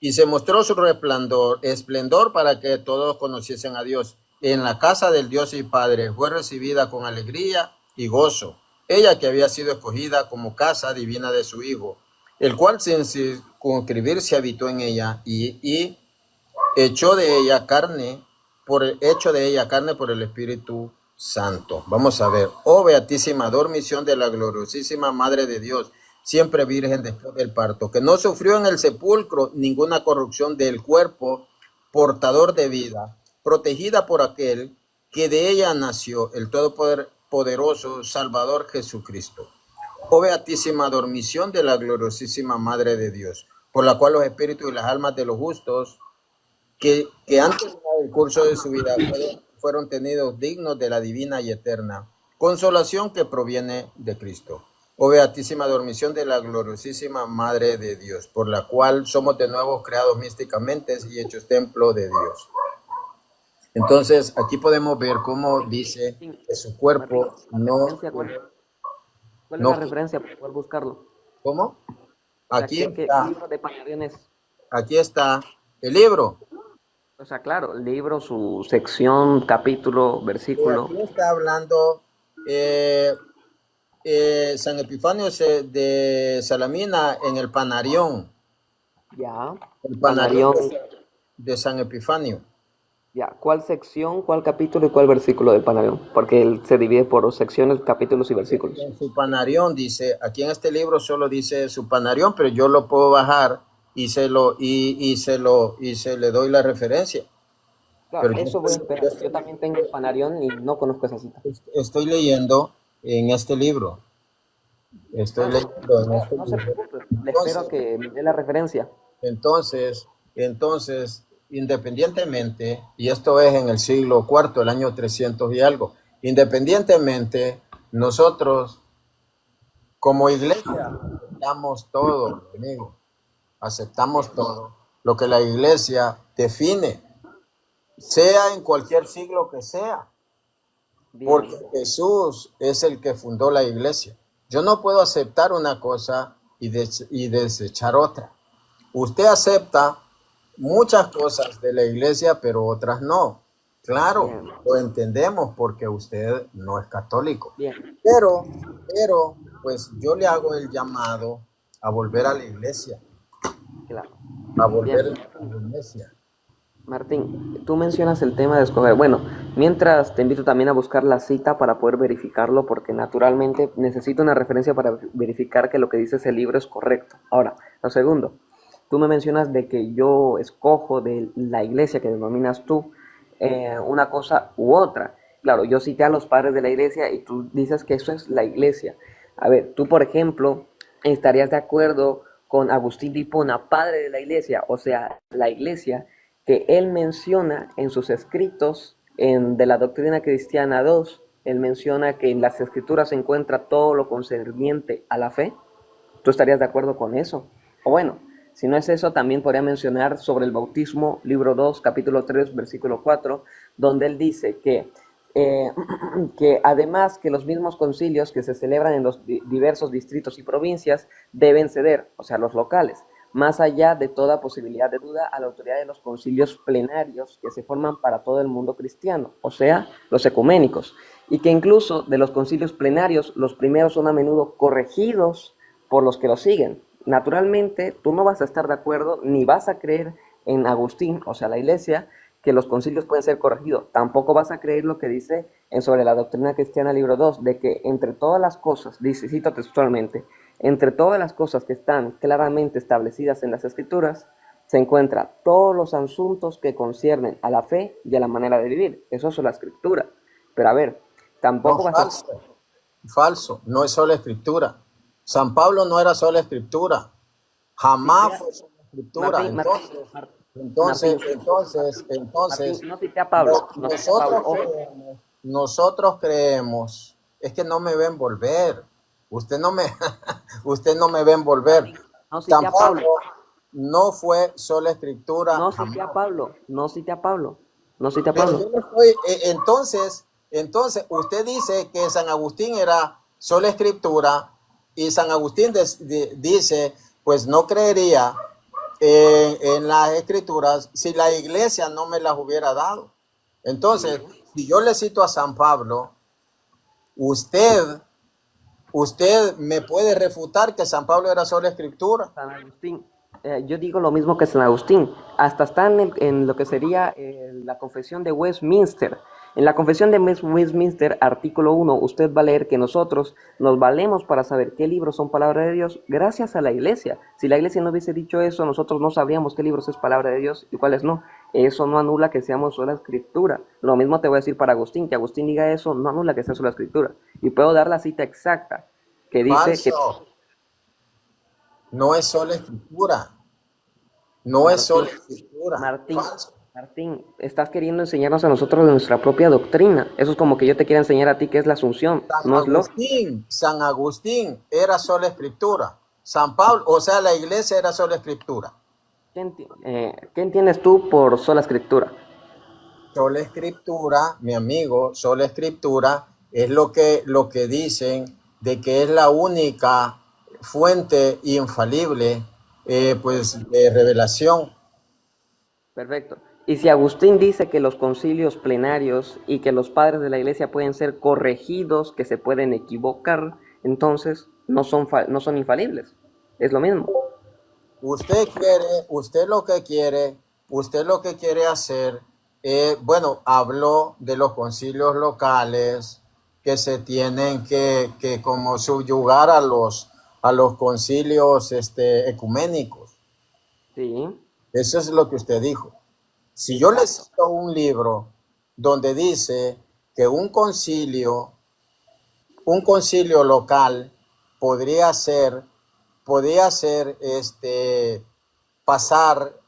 y se mostró su resplandor, esplendor para que todos conociesen a Dios. En la casa del Dios y Padre fue recibida con alegría y gozo. Ella que había sido escogida como casa divina de su Hijo, el cual sin circunscribirse habitó en ella y echó de ella carne por el Espíritu Santo. Vamos a ver. Oh beatísima dormición de la gloriosísima Madre de Dios, siempre virgen después del parto, que no sufrió en el sepulcro ninguna corrupción del cuerpo, portador de vida, protegida por aquel que de ella nació, el todopoderoso Salvador Jesucristo. Oh beatísima dormición de la gloriosísima Madre de Dios, por la cual los espíritus y las almas de los justos que antes del curso de su vida fueron tenidos dignos de la divina y eterna consolación que proviene de Cristo. Oh beatísima dormición de la gloriosísima Madre de Dios, por la cual somos de nuevo creados místicamente y hechos templo de Dios. Entonces, aquí podemos ver cómo dice Martín, que su Martín, cuerpo ¿la no, referencia cuál es la no, referencia para poder buscarlo? ¿cómo? O sea, Aquí ¿qué está, libro de Panarión es? aquí está el libro. O sea, claro, el libro, su sección, capítulo, Aquí versículo. está hablando eh, San Epifanio de Salamina en el Panarión, Ya. el Panarión Panarión, de San Epifanio. ya. ¿Cuál sección, cuál capítulo y cuál versículo del Panarión? Porque él se divide por secciones, capítulos y versículos. En su Panarión dice, aquí en este libro solo dice su Panarión, pero yo lo puedo bajar y se le doy la referencia. Claro, Pero eso voy a esperar. Yo también tengo el Panarión y no conozco esa cita. estoy leyendo en este libro. Estoy Bueno, leyendo en no, este no se libro. preocupe, le espero Entonces, que me dé la referencia. entonces, independientemente, y esto es en el siglo cuarto, el año 300 y algo, independientemente, nosotros como iglesia aceptamos todo, amigo, aceptamos todo lo que la iglesia define, sea en cualquier siglo que sea, porque Bien, Jesús es el que fundó la iglesia. Yo no puedo aceptar una cosa y desechar otra. Usted acepta muchas cosas de la iglesia, pero otras no. Claro, bien, lo entendemos porque usted no es católico. bien, Pero, pues yo le hago el llamado a volver a la iglesia, claro. a Bien, volver a la iglesia. Martín, tú mencionas el tema de escoger. Bueno, mientras te invito también a buscar la cita para poder verificarlo, porque naturalmente necesito una referencia para verificar que lo que dice ese libro es correcto. Ahora, lo segundo, tú me mencionas de que yo escojo de la iglesia que denominas tú una cosa u otra. Claro, yo cité a los padres de la iglesia y tú dices que eso es la iglesia. A ver, tú, por ejemplo, estarías de acuerdo con Agustín de Hipona, padre de la iglesia, o sea, la iglesia que él menciona en sus escritos de la doctrina cristiana 2, él menciona que en las escrituras se encuentra todo lo concerniente a la fe. ¿Tú estarías de acuerdo con eso? O bueno, si no es eso, también podría mencionar sobre el bautismo, libro 2, capítulo 3, versículo 4, donde él dice eh, que además que los mismos concilios que se celebran en los diversos distritos y provincias deben ceder, o sea, los locales, más allá de toda posibilidad de duda a la autoridad de los concilios plenarios que se forman para todo el mundo cristiano, o sea, los ecuménicos, y que incluso de los concilios plenarios, los primeros son a menudo corregidos por los que lo siguen. Naturalmente, tú no vas a estar de acuerdo ni vas a creer en Agustín, o sea, la iglesia, que los concilios pueden ser corregidos. Tampoco vas a creer lo que dice en sobre la doctrina cristiana libro 2, de que entre todas las cosas, dice, cito textualmente, entre todas las cosas que están claramente establecidas en las escrituras, se encuentran todos los asuntos que conciernen a la fe y a la manera de vivir. Eso es la escritura. Pero a ver, No, tampoco vas a... falso, no es sola escritura. San Pablo no era sola escritura, Cité jamás a fue sola escritura. Martín, Entonces, Martín, entonces, Martín, entonces, no cité a Pablo, no cité a Pablo. nosotros Ojo, creemos, nosotros creemos, es que no me ven volver. Usted no me, usted no me ven volver. Martín, no cité San a Pablo, Pablo no fue sola escritura no cité a jamás. Pablo, no cité a Pablo, no cité a Pero Pablo. yo no estoy, entonces usted dice que San Agustín era sola escritura y San Agustín dice, pues no creería en las escrituras si la iglesia no me las hubiera dado. Entonces, Sí, si yo le cito a San Pablo, usted, usted me puede refutar que San Pablo era sola escritura. San Agustín. Yo digo lo mismo que San Agustín. Hasta está en lo que sería la confesión de Westminster. En la confesión de Westminster, artículo 1, usted va a leer que nosotros nos valemos para saber qué libros son palabra de Dios gracias a la iglesia. Si la iglesia no hubiese dicho eso, nosotros no sabríamos qué libros es palabra de Dios y cuáles no. Eso no anula que seamos sola escritura. Lo mismo te voy a decir para Agustín, que Agustín diga eso no anula que sea sola escritura. Y puedo dar la cita exacta que dice que Falso, no es sola escritura, no es Martín, sola escritura, Martín, falso. Martín, estás queriendo enseñarnos a nosotros de nuestra propia doctrina. Eso es como que yo te quiera enseñar a ti qué es la asunción. No es lógico. San Agustín era sola escritura. San Pablo, o sea, la iglesia era sola escritura. ¿Qué entiendes tú por sola escritura? Sola escritura, mi amigo, sola escritura es lo que dicen de que es la única fuente infalible, pues, de revelación. Perfecto. Y si Agustín dice que los concilios plenarios y que los padres de la iglesia pueden ser corregidos, que se pueden equivocar, entonces no son infalibles. Es lo mismo. Usted lo que quiere hacer, bueno, habló de los concilios locales que se tienen que como subyugar a los concilios ecuménicos. Sí, Eso es lo que usted dijo. Si yo le exacto. cito un libro donde dice que un concilio local podría ser pasar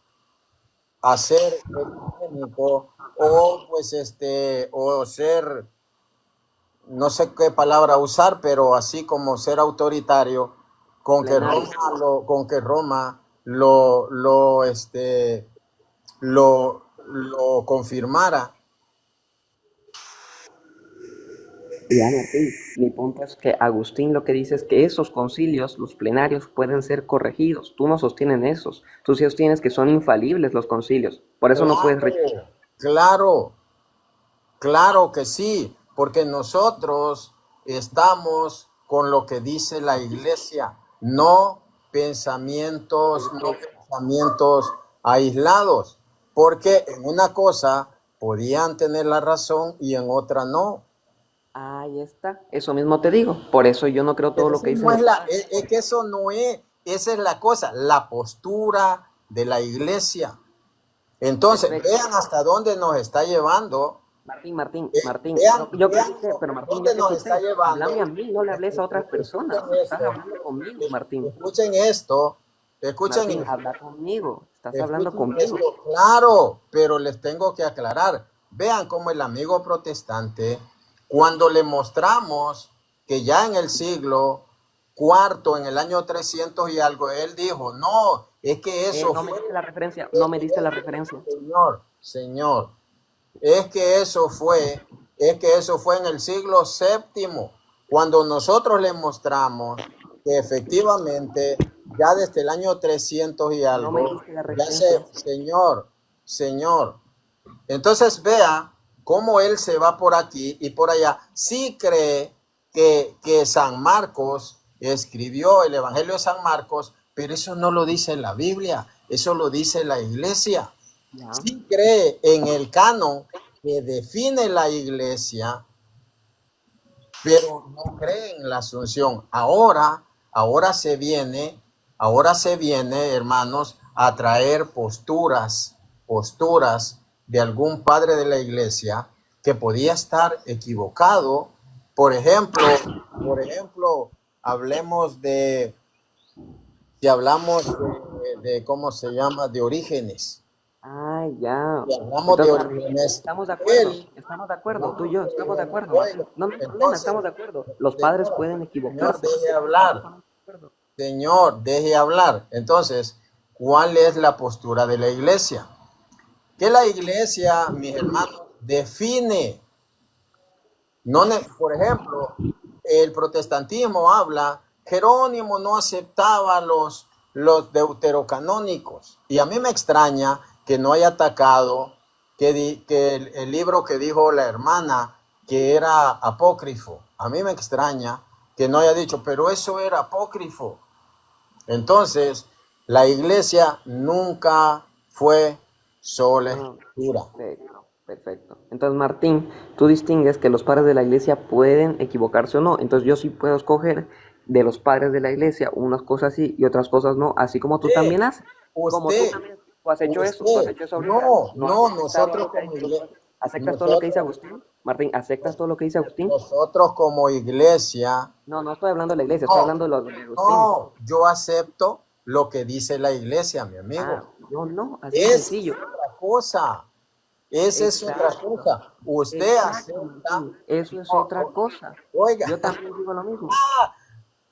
a ser ecuménico, o pues o ser, no sé qué palabra usar, pero así como ser autoritario, con que Plenario. Roma lo confirmara. Ya, Martín, mi punto es que Agustín lo que dice es que esos concilios, los plenarios, pueden ser corregidos. Tú no sostienes esos. Tú sí sostienes que son infalibles los concilios. Por eso no puedes rechazar. Claro, claro que sí, porque nosotros estamos con lo que dice la iglesia, no pensamientos aislados, porque en una cosa podían tener la razón y en otra no. Ahí está. Eso mismo te digo. Por eso yo no creo todo Pero lo eso que dicen no es los padres. es que eso no es, esa es la cosa, la postura de la iglesia. Entonces, Perfecto. vean hasta dónde nos está llevando. Martín, yo Vean creo que, pero Martín, ya dónde te nos está escuché. llevando. Háblame a mí, no le hables a otras personas. Escuchen Estás esto, hablando conmigo, Martín. escuchen esto, escuchen Martín, esto, habla conmigo. Estás hablando escuchen conmigo. esto, claro, pero les tengo que aclarar. Vean cómo el amigo protestante, cuando le mostramos que ya en el siglo cuarto, en el año 300 y algo, él dijo, no, es que eso No me fue, diste la referencia. No me diste la referencia. señor, es que eso fue en el siglo séptimo, cuando nosotros le mostramos que efectivamente ya desde el año 300 y No me algo, diste la ya referencia. señor, entonces vea cómo él se va por aquí y por allá. Sí cree que San Marcos escribió el Evangelio de San Marcos, pero eso no lo dice la Biblia, eso lo dice la iglesia. Ya. Sí cree en el canon que define la iglesia, pero no cree en la asunción. Ahora se viene, hermanos, a traer posturas de algún padre de la iglesia que podía estar equivocado. Por ejemplo, hablemos si hablamos ¿cómo se llama? De Orígenes. Ah, ya. Si hablamos de Entonces, Martín, Orígenes, estamos de acuerdo. él, Estamos de acuerdo. Tú y yo estamos de acuerdo, Martín. bueno, No, no hay problema, entonces, estamos de acuerdo. Los padres señor, pueden señor, equivocarse. deje Estamos hablar. totalmente de acuerdo. Señor, deje hablar. Entonces, ¿cuál es la postura de la iglesia? Que la iglesia, mis hermanos, define. Por ejemplo, el protestantismo habla, Jerónimo no aceptaba los deuterocanónicos. Y a mí me extraña que no haya atacado que el libro que dijo la hermana, que era apócrifo. A mí me extraña que no haya dicho, pero eso era apócrifo. Entonces, la iglesia nunca fue sola escritura. Perfecto, perfecto. Entonces, Martín, tú distingues que los padres de la iglesia pueden equivocarse o no. Entonces, yo sí puedo escoger de los padres de la iglesia unas cosas sí y otras cosas no, así como tú también haces. Como tú Usted, también, tú has hecho eso, tú has usted, hecho eso ahorita. No has aceptado nosotros lo que ha como dicho los iglesia, padres. ¿Aceptas todo lo que dice Agustín? Martín, ¿aceptas todo lo que dice Agustín? nosotros como iglesia, No, no estoy hablando de la iglesia, estoy no, hablando de lo de Agustín. no, yo acepto lo que dice la iglesia, mi Ah, amigo. yo no, así de Esa es sencillo. otra cosa. Esa es otra Exacto, cosa. Usted exacto, acepta, Martín. Eso es no, otra cosa. oiga, Yo también digo lo mismo.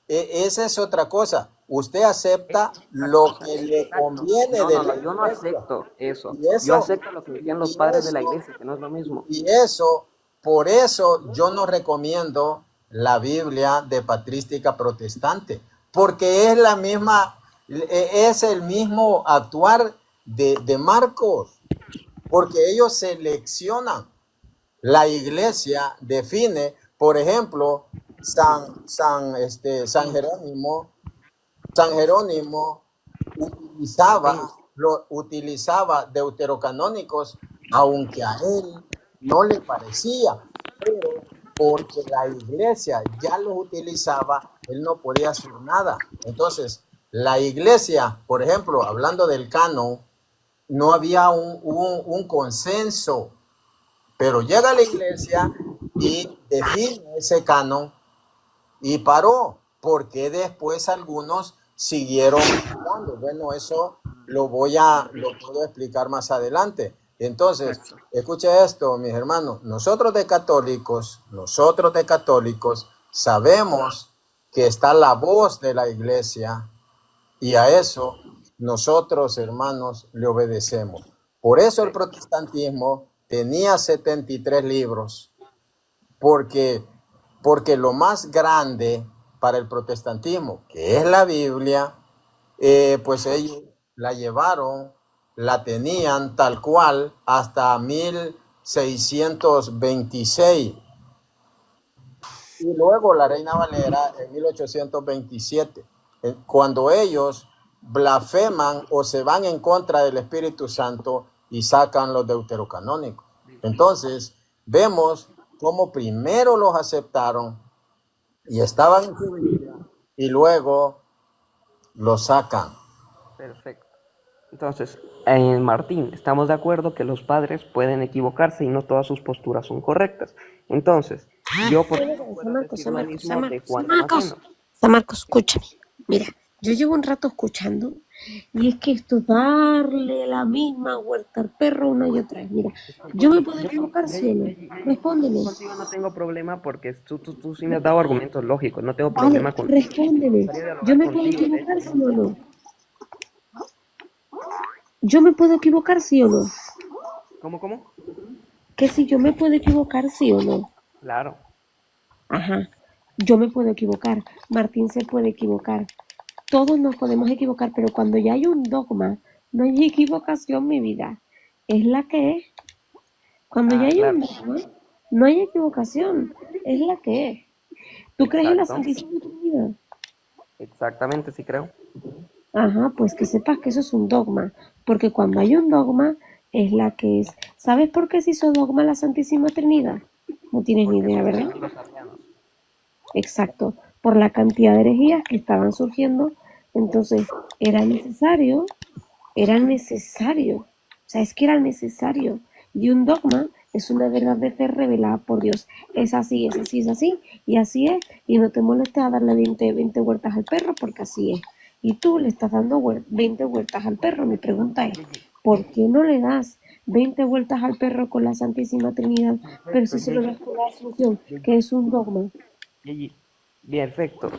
esa es otra cosa. Usted Esa acepta es otra lo cosa, que le exacto. conviene No, de no, la no, yo no iglesia. acepto eso. Y Yo eso, acepto lo que decían los y padres de la eso, iglesia, que no es lo mismo. y eso, por eso yo no recomiendo la Biblia de patrística protestante, porque es la misma, es el mismo actuar de Marcos, porque ellos seleccionan. La iglesia define, por ejemplo, San Jerónimo, San Jerónimo Martín, utilizaba deuterocanónicos, aunque a él no le parecía, pero porque la iglesia ya los utilizaba, él no podía hacer nada. Entonces, la iglesia, por ejemplo, hablando del canon, no había un consenso, pero llega la iglesia y define ese canon y paró. ¿por qué después algunos siguieron dando? Bueno, eso lo puedo explicar más adelante. Entonces, escuche esto, mis hermanos. Nosotros de católicos sabemos que está la voz de la iglesia y a eso nosotros, hermanos, le obedecemos. Por eso el protestantismo tenía 73 libros, porque lo más grande para el protestantismo, que es la Biblia, pues ellos la llevaron, la tenían tal cual hasta 1626. Y luego la Reina Valera en 1827. Cuando ellos blasfeman o se van en contra del Espíritu Santo y sacan los deuterocanónicos. Entonces, vemos cómo primero los aceptaron y estaban en su Biblia y luego los sacan. Perfecto. Entonces, Martín, estamos de acuerdo que los padres pueden equivocarse y no todas sus posturas son correctas. Entonces, yo por ejemplo puedo decir lo mismo de Juan Damasceno. San Marcos, escúchame. Mira, yo llevo un rato escuchando y es que esto es darle la misma vuelta al perro una y otra vez. Mira, yo me puedo equivocar, sí o no. Respóndeme. Contigo no tengo problema porque tú sí me has dado argumentos lógicos. No tengo Vale, problema con... respóndeme. Gustaría dialogar ¿Yo me puedo contigo, de equivocar, hecho. sí o no? ¿Yo me puedo equivocar, sí o no? ¿Cómo? Que si yo me puedo equivocar, sí o no. Claro. Ajá, yo me puedo equivocar. Martín se puede equivocar. Todos nos podemos equivocar, pero cuando ya hay un dogma, no hay equivocación, mi vida. Es la que es. Cuando ya hay Claro. un dogma, no hay equivocación. Es la que es. ¿Tú crees en la Exacto. Santísima Trinidad? Exactamente, sí creo. Ajá, pues que sepas que eso es un dogma, porque cuando hay un dogma, es la que es. ¿Sabes por qué se hizo dogma la Santísima Trinidad? No tienes ni Porque idea, ¿verdad? surgieron los arrianos. Exacto, por la cantidad de herejías que estaban surgiendo, entonces era necesario, o sea, es que era necesario. Y un dogma es una verdad de fe revelada por Dios. Es así, es así, es así, y así es. Y no te molestes a darle 20 vueltas al perro, porque así es. Y tú le estás dando 20 vueltas al perro. Mi pregunta es, ¿por qué no le das 20 vueltas al perro con la Santísima Trinidad, pero si se lo das con la Asunción, que es un dogma? Gigi, perfecto.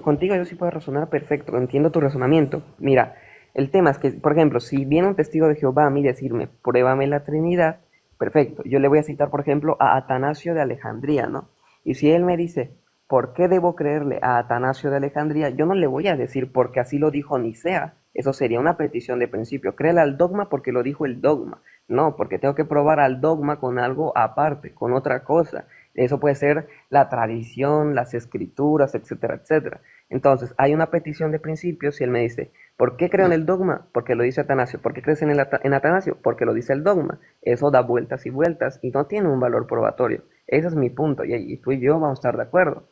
Contigo yo sí puedo razonar perfecto, entiendo tu razonamiento. Mira, el tema es que, por ejemplo, si viene un testigo de Jehová a mí decirme, pruébame la Trinidad, perfecto. Yo le voy a citar, por ejemplo, a Atanasio de Alejandría, ¿no? Y si él me dice, ¿por qué debo creerle a Atanasio de Alejandría? Yo no le voy a decir porque así lo dijo Nicea. Eso sería una petición de principio. Créele al dogma porque lo dijo el dogma. No, porque tengo que probar al dogma con algo aparte, con otra cosa. Eso puede ser la tradición, las escrituras, etcétera, etcétera. Entonces, hay una petición de principio si él me dice, ¿por qué creo en el dogma? Porque lo dice Atanasio. ¿Por qué crees en Atanasio? Porque lo dice el dogma. Eso da vueltas y vueltas y no tiene un valor probatorio. Ese es mi punto y tú y yo vamos a estar de acuerdo.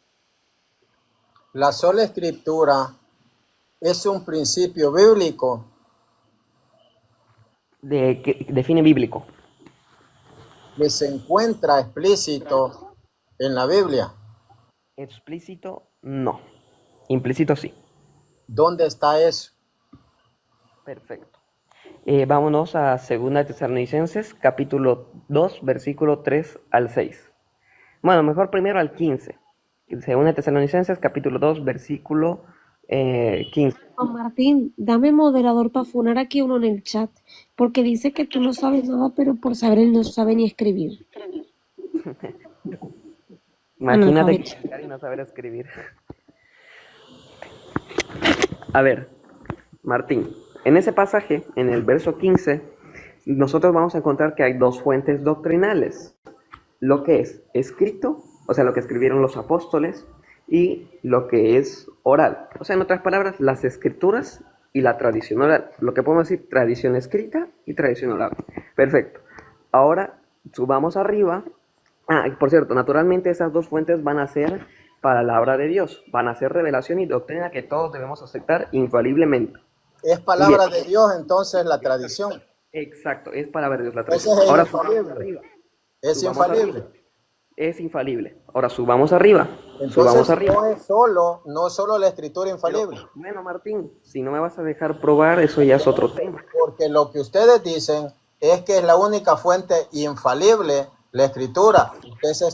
La sola escritura es un principio bíblico. Que define bíblico. Que se encuentra explícito en la Biblia. Explícito, no. Implícito, sí. ¿Dónde está eso? Perfecto. Vámonos a 2 Tesalonicenses, capítulo 2, versículo 3 al 6. Bueno, mejor primero al 15. 2 Tesalonicenses, capítulo 2, versículo 15. Juan Martín, dame moderador para funar aquí uno en el chat, porque dice que tú no sabes nada, pero por saber él no sabe ni escribir. Imagínate explicar y no saber escribir. A ver, Martín, en ese pasaje, en el verso 15, nosotros vamos a encontrar que hay dos fuentes doctrinales. Lo que es escrito, o sea, lo que escribieron los apóstoles, y lo que es oral. O sea, en otras palabras, las escrituras y la tradición oral. Lo que podemos decir, tradición escrita y tradición oral. Perfecto. Ahora, subamos arriba. Por cierto, naturalmente esas dos fuentes van a ser palabra de Dios. Van a ser revelación y doctrina que todos debemos aceptar infaliblemente. Es palabra de Dios, entonces, la tradición. Exacto, es palabra de Dios la tradición. Entonces, Ahora es infalible. arriba. Es infalible. es infalible. Ahora subamos arriba, subamos Entonces arriba. no solo la escritura infalible. Bueno, Martín, si no me vas a dejar probar, eso ya es otro tema. Porque lo que ustedes dicen es que es la única fuente infalible, la escritura. Usted se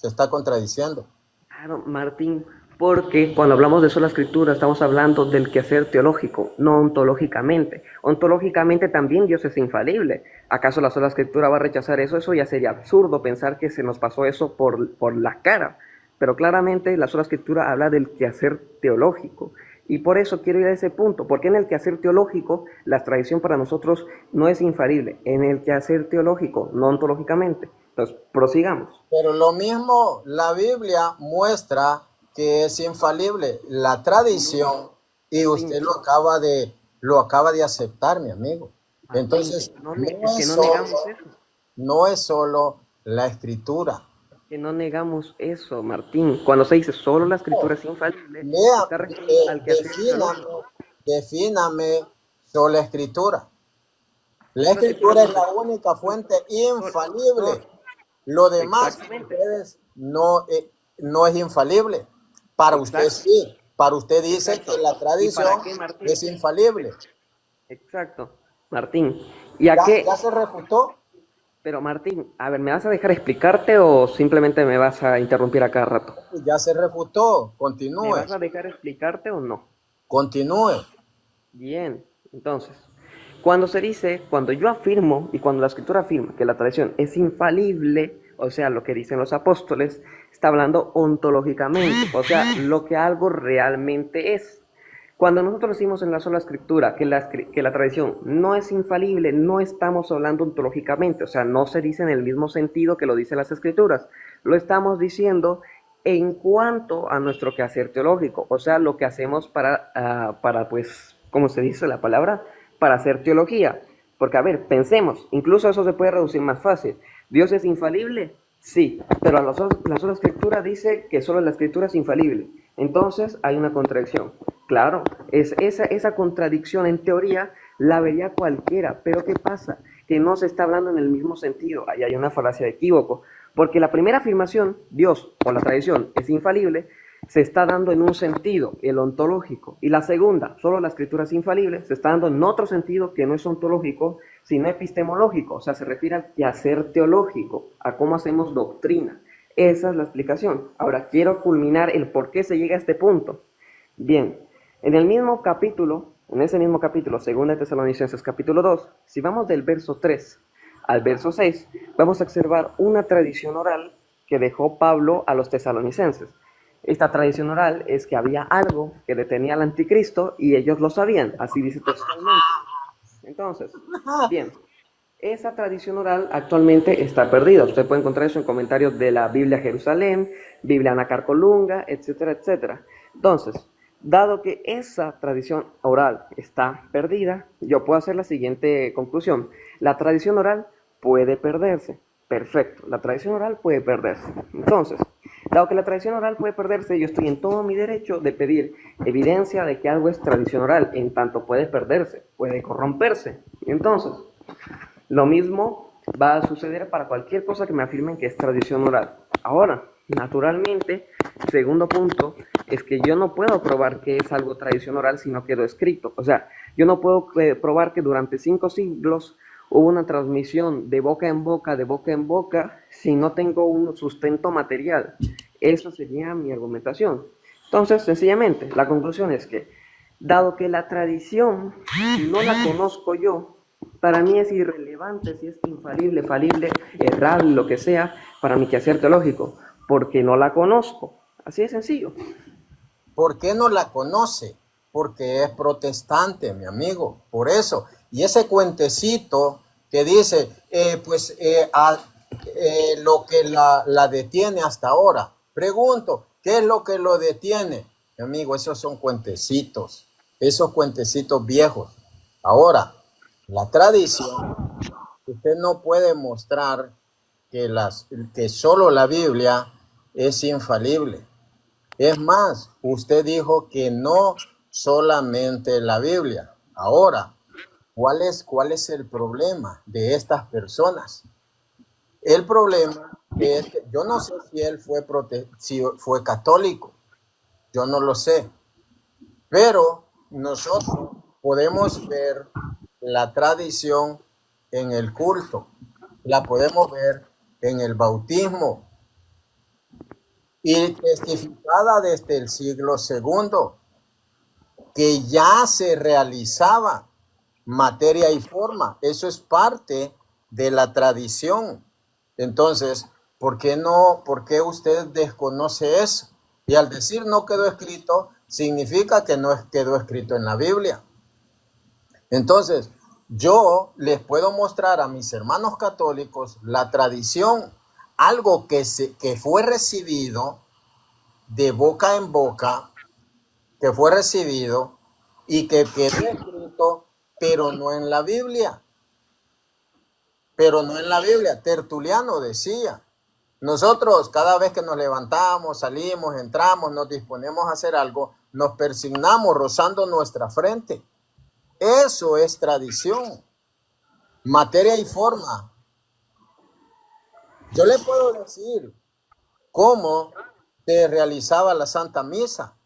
está contradiciendo. Claro, Martín, porque cuando hablamos de sola escritura estamos hablando del quehacer teológico, no ontológicamente. Ontológicamente también Dios es infalible. ¿Acaso la sola escritura va a rechazar eso? Eso ya sería absurdo pensar que se nos pasó eso por la cara. Pero claramente la sola escritura habla del quehacer teológico. Y por eso quiero ir a ese punto, porque en el quehacer teológico la tradición para nosotros no es infalible, en el quehacer teológico, no ontológicamente. Entonces, prosigamos. Pero lo mismo la Biblia muestra que es infalible la tradición y usted lo acaba de aceptar, mi amigo. Martín, Entonces, es que no negamos eso. no es solo la escritura. Que no negamos eso, Martín. Cuando se dice solo la escritura es infalible, se Lea, está refiriendo al quehacer teológico. defíname sola escritura. La escritura es la única fuente infalible. Lo demás para Exactamente. ustedes no es infalible. Para usted Exacto. sí. Para usted dice Exacto. que la ¿Y tradición para qué, Martín? es infalible. Exacto, Martín. ¿Y a ¿Ya, qué? ya se refutó? Pero Martín, a ver, ¿me vas a dejar explicarte o simplemente me vas a interrumpir a cada rato? Ya se refutó. ¿Me Continúe. vas a dejar explicarte o no? Continúe. Bien, entonces, cuando yo afirmo y cuando la escritura afirma que la tradición es infalible, o sea, lo que dicen los apóstoles, está hablando ontológicamente, o sea, lo que algo realmente es. Cuando nosotros decimos en la sola escritura que la tradición no es infalible, no estamos hablando ontológicamente, o sea, no se dice en el mismo sentido que lo dicen las escrituras, lo estamos diciendo en cuanto a nuestro quehacer teológico, o sea, lo que hacemos para pues, ¿cómo se dice la palabra? Para hacer teología. Porque, a ver, pensemos, incluso eso se puede reducir más fácil. ¿Dios es infalible? Sí, pero la sola escritura dice que solo la escritura es infalible. Entonces hay una contradicción. Claro, esa contradicción en teoría la vería cualquiera, pero ¿qué pasa? Que no se está hablando en el mismo sentido. Ahí hay una falacia de equívoco. Porque la primera afirmación, Dios o la tradición es infalible, se está dando en un sentido, el ontológico. Y la segunda, solo la escritura es infalible, se está dando en otro sentido que no es ontológico, sino epistemológico. O sea, se refiere al quehacer teológico, a cómo hacemos doctrina. Esa es la explicación. Ahora, quiero culminar el por qué se llega a este punto. Bien, en ese mismo capítulo, 2 de Tesalonicenses capítulo 2, si vamos del verso 3 al verso 6, vamos a observar una tradición oral que dejó Pablo a los tesalonicenses. Esta tradición oral es que había algo que detenía al anticristo y ellos lo sabían, así dice textualmente. Entonces, bien, esa tradición oral actualmente está perdida. Usted puede encontrar eso en comentarios de la Biblia Jerusalén, Biblia Anacarcolunga, etcétera, etcétera. Entonces, dado que esa tradición oral está perdida, yo puedo hacer la siguiente conclusión. La tradición oral puede perderse. Perfecto, la tradición oral puede perderse. Entonces, dado que la tradición oral puede perderse, yo estoy en todo mi derecho de pedir evidencia de que algo es tradición oral, en tanto puede perderse, puede corromperse. Entonces, lo mismo va a suceder para cualquier cosa que me afirmen que es tradición oral. Ahora, naturalmente, segundo punto, es que yo no puedo probar que es algo tradición oral si no quedó escrito. O sea, yo no puedo probar que durante 5 siglos hubo una transmisión de boca en boca, si no tengo un sustento material. Eso sería mi argumentación. Entonces, sencillamente, la conclusión es que, dado que la tradición no la conozco yo, para mí es irrelevante si es infalible, falible, errable, lo que sea, para mi quehacer teológico, porque no la conozco. Así de sencillo. ¿Por qué no la conoce? Porque es protestante, mi amigo. Por eso. Y ese cuentecito que dice, lo que la detiene hasta ahora. Pregunto, ¿qué es lo que lo detiene? Mi amigo, esos son cuentecitos. Esos cuentecitos viejos. Ahora, la tradición, usted no puede mostrar que solo la Biblia es infalible. Es más, usted dijo que no solamente la Biblia. Ahora, ¿cuál es el problema de estas personas? El problema yo no sé si él fue, si fue católico, yo no lo sé, pero nosotros podemos ver la tradición en el culto, la podemos ver en el bautismo y testificada desde el siglo segundo, que ya se realizaba materia y forma. Eso es parte de la tradición. Entonces, ¿por qué no? ¿Por qué usted desconoce eso? Y al decir no quedó escrito, significa que no quedó escrito en la Biblia. Entonces, yo les puedo mostrar a mis hermanos católicos la tradición, algo que fue recibido de boca en boca, que fue recibido y que quedó escrito, pero no en la Biblia. Pero no en la Biblia. Tertuliano decía, nosotros cada vez que nos levantamos, salimos, entramos, nos disponemos a hacer algo, nos persignamos rozando nuestra frente. Eso es tradición, materia y forma. Yo le puedo decir cómo se realizaba la Santa Misa.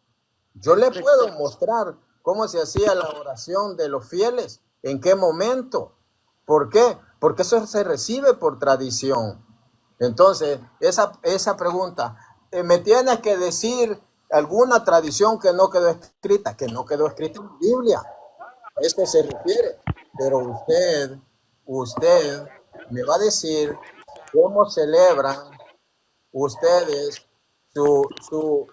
Yo le puedo mostrar cómo se hacía la oración de los fieles, en qué momento. ¿Por qué? Porque eso se recibe por tradición. Entonces, esa pregunta, me tienes que decir alguna tradición que no quedó escrita en la Biblia. A esto se refiere. Pero usted me va a decir cómo celebran ustedes su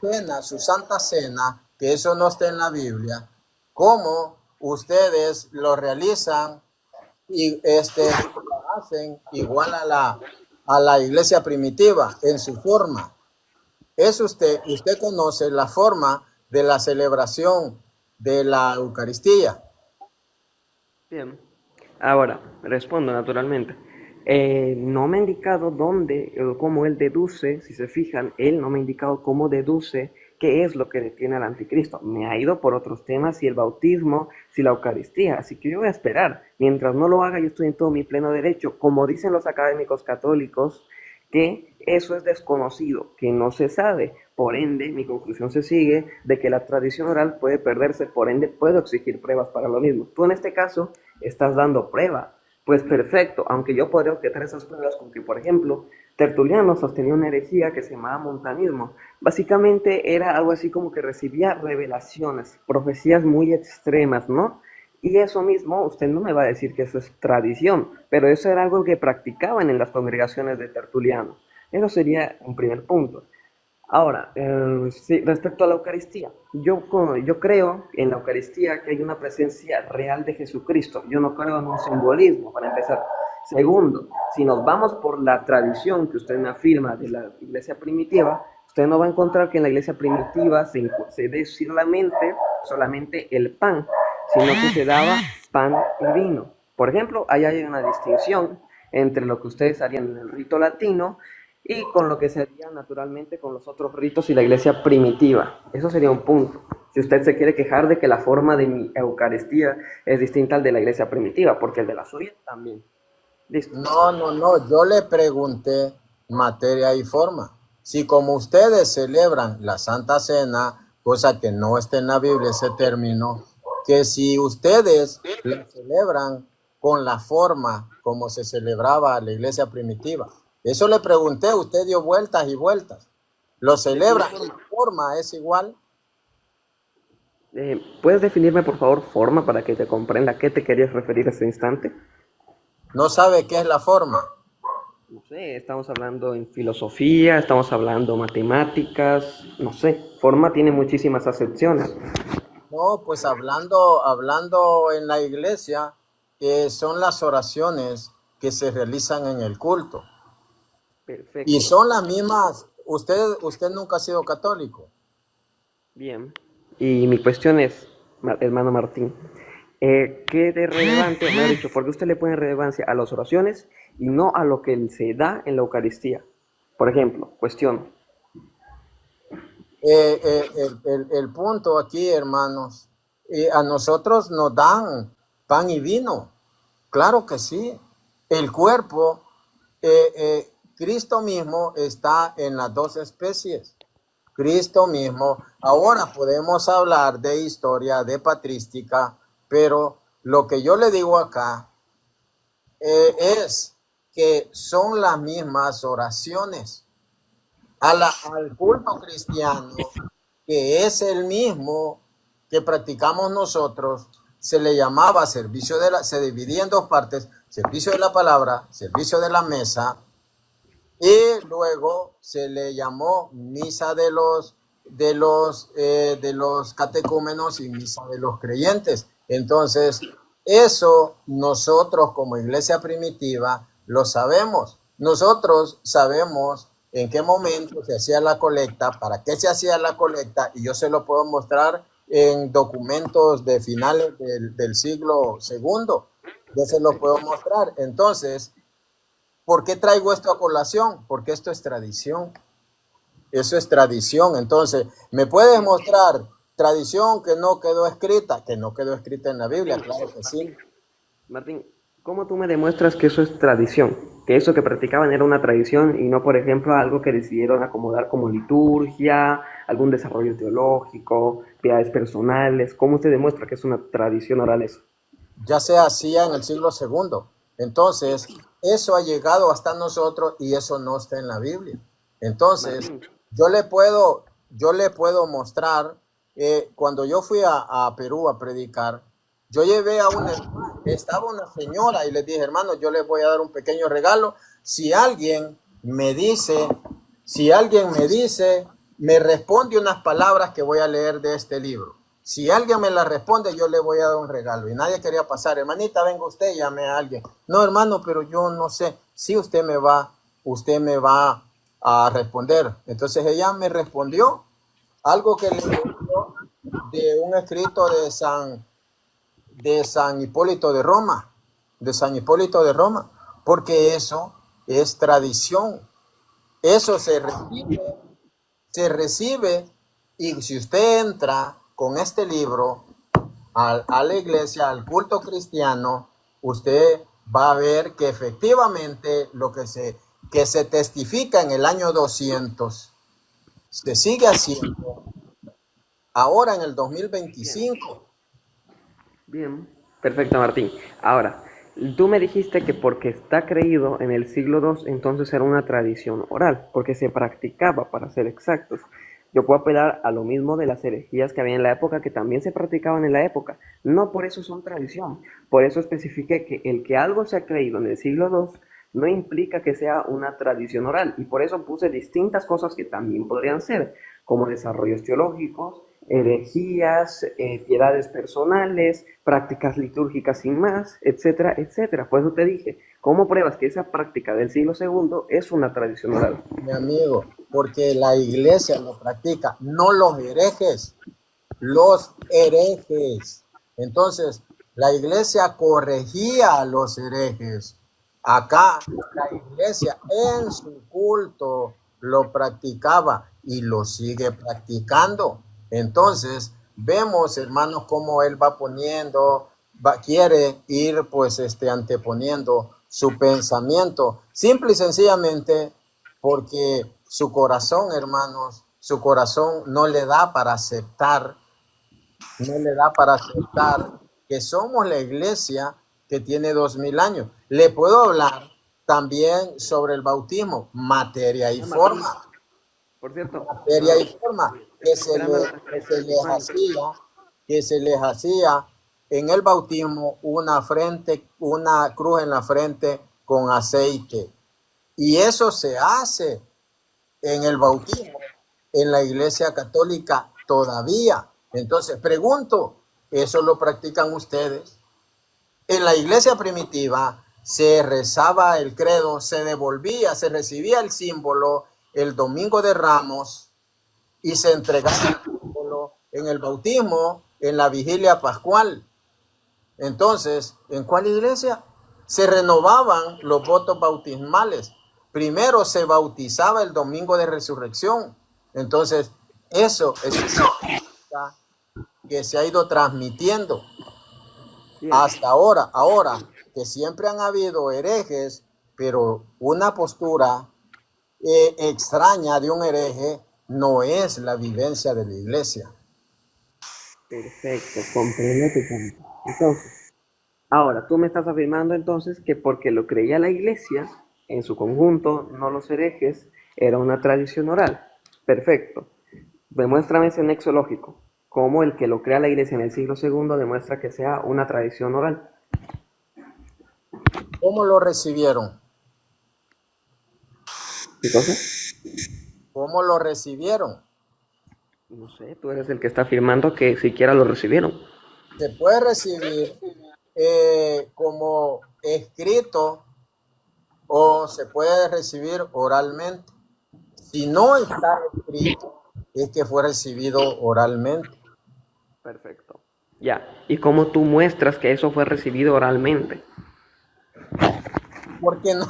cena, su santa cena, que eso no está en la Biblia, cómo ustedes lo realizan y lo hacen igual a la iglesia primitiva en su forma. Usted conoce la forma de la celebración de la Eucaristía. Bien. Ahora, respondo naturalmente. No me ha indicado dónde o cómo él deduce, si se fijan, él no me ha indicado cómo deduce qué es lo que detiene al anticristo. Me ha ido por otros temas, si el bautismo, si la Eucaristía. Así que yo voy a esperar. Mientras no lo haga, yo estoy en todo mi pleno derecho. Como dicen los académicos católicos, que eso es desconocido, que no se sabe. Por ende, mi conclusión se sigue de que la tradición oral puede perderse, por ende, puedo exigir pruebas para lo mismo. Tú en este caso estás dando prueba. Pues perfecto, aunque yo podría objetar esas pruebas con que, por ejemplo, Tertuliano sostenía una herejía que se llamaba montanismo. Básicamente era algo así como que recibía revelaciones, profecías muy extremas, ¿no? Y eso mismo, usted no me va a decir que eso es tradición, pero eso era algo que practicaban en las congregaciones de Tertuliano. Eso sería un primer punto. Ahora, sí, respecto a la Eucaristía, yo creo en la Eucaristía que hay una presencia real de Jesucristo. Yo no creo en un simbolismo, para empezar. Segundo, si nos vamos por la tradición que usted me afirma de la iglesia primitiva, usted no va a encontrar que en la iglesia primitiva se dé solamente el pan, sino que se daba pan y vino. Por ejemplo, ahí hay una distinción entre lo que ustedes harían en el rito latino y con lo que se haría naturalmente con los otros ritos y la iglesia primitiva. Eso sería un punto. Si usted se quiere quejar de que la forma de mi Eucaristía es distinta al de la iglesia primitiva, porque el de la suya también. Listo. No, yo le pregunté materia y forma. Si como ustedes celebran la Santa Cena, cosa que no está en la Biblia ese término, que si ustedes la celebran con la forma como se celebraba la iglesia primitiva. Eso le pregunté, usted dio vueltas y vueltas. ¿Lo celebran con la forma? ¿Es igual? ¿Puedes definirme, por favor, forma para que te comprenda a qué te querías referir a este instante? ¿No sabe qué es la forma? No sé, estamos hablando en filosofía, estamos hablando matemáticas, no sé, forma tiene muchísimas acepciones. No, pues hablando en la iglesia, son las oraciones que se realizan en el culto. Perfecto. Y son las mismas. Usted nunca ha sido católico. Bien. Y mi cuestión es, hermano Martín, ¿qué de relevante, me ha dicho, por qué usted le pone relevancia a las oraciones y no a lo que se da en la Eucaristía? Por ejemplo, cuestión. El punto aquí, hermanos, a nosotros nos dan pan y vino. Claro que sí. El cuerpo, Cristo mismo está en las dos especies. Cristo mismo. Ahora podemos hablar de historia, de patrística, pero lo que yo le digo acá es que son las mismas oraciones. Al culto cristiano, que es el mismo que practicamos nosotros, se le llamaba servicio se dividía en dos partes: servicio de la palabra, servicio de la mesa, y luego se le llamó misa de los catecúmenos y misa de los creyentes. Entonces, eso nosotros como iglesia primitiva lo sabemos. Nosotros sabemos en qué momento se hacía la colecta, para qué se hacía la colecta, y yo se lo puedo mostrar en documentos de finales del siglo segundo. Yo se lo puedo mostrar. Entonces, ¿por qué traigo esto a colación? Porque esto es tradición. Eso es tradición. Entonces, ¿me puedes mostrar tradición que no quedó escrita? Que no quedó escrita en la Biblia, claro que sí. Martín, ¿cómo tú me demuestras que eso es tradición? Que eso que practicaban era una tradición y no, por ejemplo, algo que decidieron acomodar como liturgia, algún desarrollo teológico, piedades personales. ¿Cómo se demuestra que es una tradición oral eso? Ya se hacía en el siglo segundo. Entonces, eso ha llegado hasta nosotros y eso no está en la Biblia. Entonces, Martín, yo le puedo mostrar, cuando yo fui a Perú a predicar, yo llevé a estaba una señora y le dije: hermano, yo les voy a dar un pequeño regalo. Si alguien me dice, me responde unas palabras que voy a leer de este libro. Si alguien me la responde, yo le voy a dar un regalo. Y nadie quería pasar: hermanita, venga usted, llame a alguien. No, hermano, pero yo no sé. Si usted me va a responder. Entonces ella me respondió algo que le dio de un escrito de San Hipólito de Roma, porque eso es tradición. Eso se recibe, y si usted entra con este libro a la iglesia, al culto cristiano, usted va a ver que efectivamente lo que se testifica en el año 200 se sigue haciendo ahora en el bien, 2025. bien. Perfecto, Martín. Ahora, tú me dijiste que porque está creído en el siglo II, entonces era una tradición oral, porque se practicaba, para ser exactos. Yo puedo apelar a lo mismo de las herejías que había en la época, que también se practicaban en la época. No por eso son tradición. Por eso especifiqué que el que algo se ha creído en el siglo II no implica que sea una tradición oral. Y por eso puse distintas cosas que también podrían ser, como desarrollos teológicos, herejías, piedades personales, prácticas litúrgicas sin más, etcétera, etcétera. Por eso te dije, ¿cómo pruebas que esa práctica del siglo segundo es una tradición oral? Mi amigo, porque la iglesia lo practica, no los herejes, los herejes. Entonces, la iglesia corregía a los herejes. Acá, la iglesia en su culto lo practicaba y lo sigue practicando. Entonces, vemos, hermanos, cómo él va poniendo, quiere ir pues anteponiendo su pensamiento, simple y sencillamente porque su corazón, hermanos, su corazón no le da para aceptar que somos la iglesia que tiene 2000 años. Le puedo hablar también sobre el bautismo, materia y Martín, forma, por cierto, materia y forma espérame la que se referencia de les Juan. hacía, que se les hacía en el bautismo una cruz en la frente con aceite. Y eso se hace en el bautismo en la iglesia católica todavía. Entonces, pregunto, ¿eso lo practican ustedes? En la iglesia primitiva se rezaba el credo, se recibía el símbolo el domingo de Ramos y se entregaba el símbolo en el bautismo, en la vigilia pascual. Entonces, ¿en cuál iglesia? Se renovaban los votos bautismales. Primero se bautizaba el domingo de resurrección. Entonces, eso es una que se ha ido transmitiendo Bien, hasta ahora. Ahora, que siempre han habido herejes, pero una postura extraña de un hereje no es la vivencia de la iglesia. Perfecto, comprendo tu punto. Entonces, ahora, tú me estás afirmando entonces que porque lo creía la iglesia, en su conjunto, no los herejes, era una tradición oral. Perfecto. Demuéstrame ese nexo lógico. Cómo el que lo crea la iglesia en el siglo segundo demuestra que sea una tradición oral. ¿Cómo lo recibieron? ¿Qué cosa? ¿Cómo lo recibieron? No sé, tú eres el que está afirmando que siquiera lo recibieron. Se puede recibir como escrito o se puede recibir oralmente. Si no está escrito, es que fue recibido oralmente. Perfecto. Ya. ¿Y cómo tú muestras que eso fue recibido oralmente? Porque no,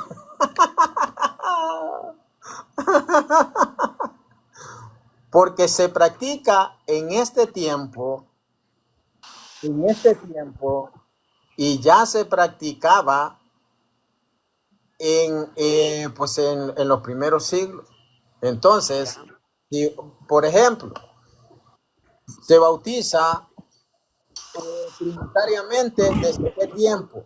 porque se practica en este tiempo, y ya se practicaba en los primeros siglos. Entonces, si, por ejemplo, se bautiza trinitariamente, ¿desde qué tiempo?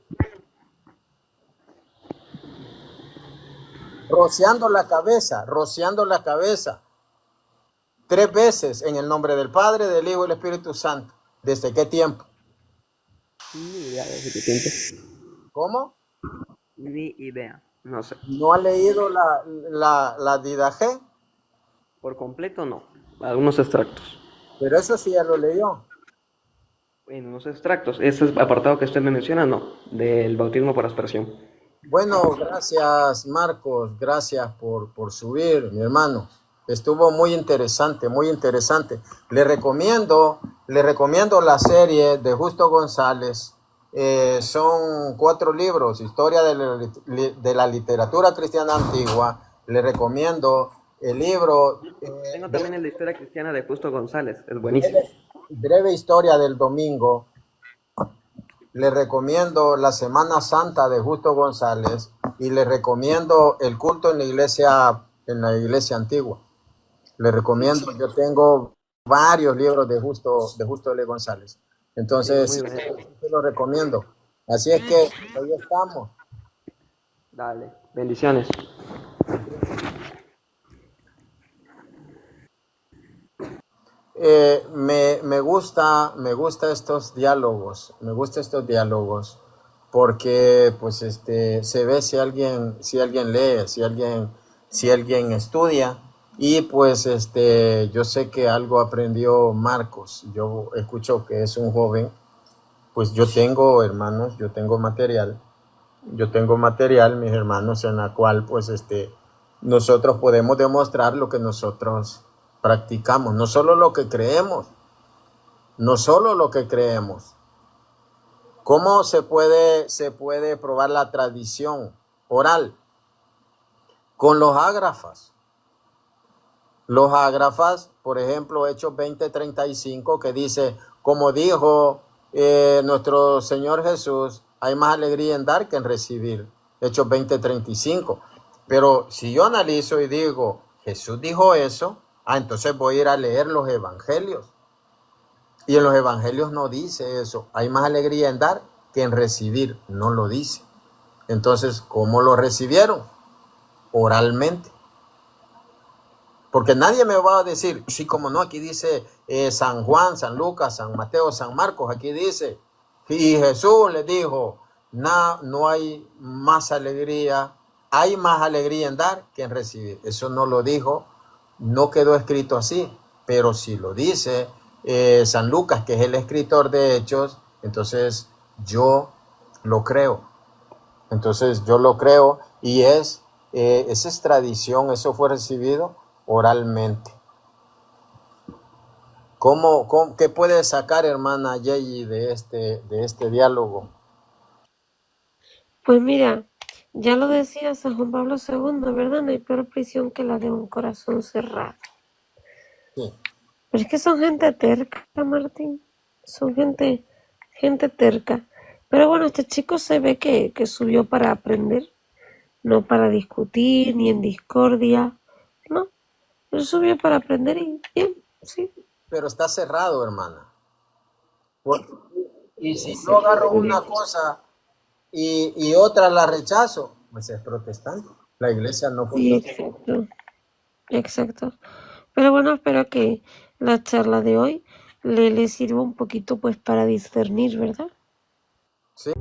Rociando la cabeza 3 veces en el nombre del Padre, del Hijo y del Espíritu Santo. ¿Desde qué tiempo? Ni idea de ese tiempo. ¿Cómo? Ni idea. No sé. ¿No ha leído la Didaje? Por completo no. Algunos extractos. Pero eso sí ya lo leyó. En unos extractos. Ese apartado que usted me menciona, no. Del bautismo por aspersión. Bueno, gracias Marcos, gracias por subir, mi hermano. Estuvo muy interesante, muy interesante. Le recomiendo la serie de Justo González. Son 4 libros, Historia de la Literatura Cristiana Antigua. Le recomiendo el libro Tengo también el de historia cristiana de Justo González. Es buenísimo. Breve Historia del Domingo. Le recomiendo la Semana Santa de Justo González y le recomiendo el culto en la iglesia antigua. Le recomiendo, yo tengo varios libros de Justo L. González. Sí, muy Entonces, bueno. te lo recomiendo. Así es que ahí estamos. Dale. Bendiciones. Me gusta me gusta estos diálogos, porque pues se ve si alguien lee, si alguien estudia, y pues yo sé que algo aprendió Marcos. Yo escucho que es un joven, pues yo tengo hermanos, yo tengo material, mis hermanos, en la cual pues nosotros podemos demostrar lo que nosotros practicamos, no solo lo que creemos, no solo lo que creemos. ¿Cómo se puede probar la tradición oral? Con los ágrafas. Los ágrafas, por ejemplo, Hechos 20:35, que dice, como dijo nuestro Señor Jesús, hay más alegría en dar que en recibir. Hechos 20:35. Pero si yo analizo y digo, Jesús dijo eso, entonces voy a ir a leer los evangelios. Y en los evangelios no dice eso. Hay más alegría en dar que en recibir. No lo dice. Entonces, ¿cómo lo recibieron? Oralmente. Porque nadie me va a decir, sí, como no, aquí dice San Juan, San Lucas, San Mateo, San Marcos, aquí dice. Y Jesús les dijo, no hay más alegría, hay más alegría en dar que en recibir. Eso no lo dijo, no quedó escrito así, pero si lo dice San Lucas, que es el escritor de Hechos, entonces yo lo creo. Entonces yo lo creo y esa es tradición, eso fue recibido oralmente. ¿Qué puede sacar, hermana Yeyi, de este diálogo? Pues mira, ya lo decía San Juan Pablo II, ¿verdad? No hay peor prisión que la de un corazón cerrado. Sí. Pero es que son gente terca, Martín. Son gente terca. Pero bueno, este chico se ve que subió para aprender. no para discutir ni en discordia, no, es subió para aprender y bien, sí, Pero está cerrado, hermana. Por- Y si sí, yo agarro muy una bien. cosa y otra la rechazo, pues es protestante. La iglesia no Sí, funciona. exacto, exacto. Pero bueno, espero que la charla de hoy le sirva un poquito pues para discernir, ¿verdad? ¿Sí?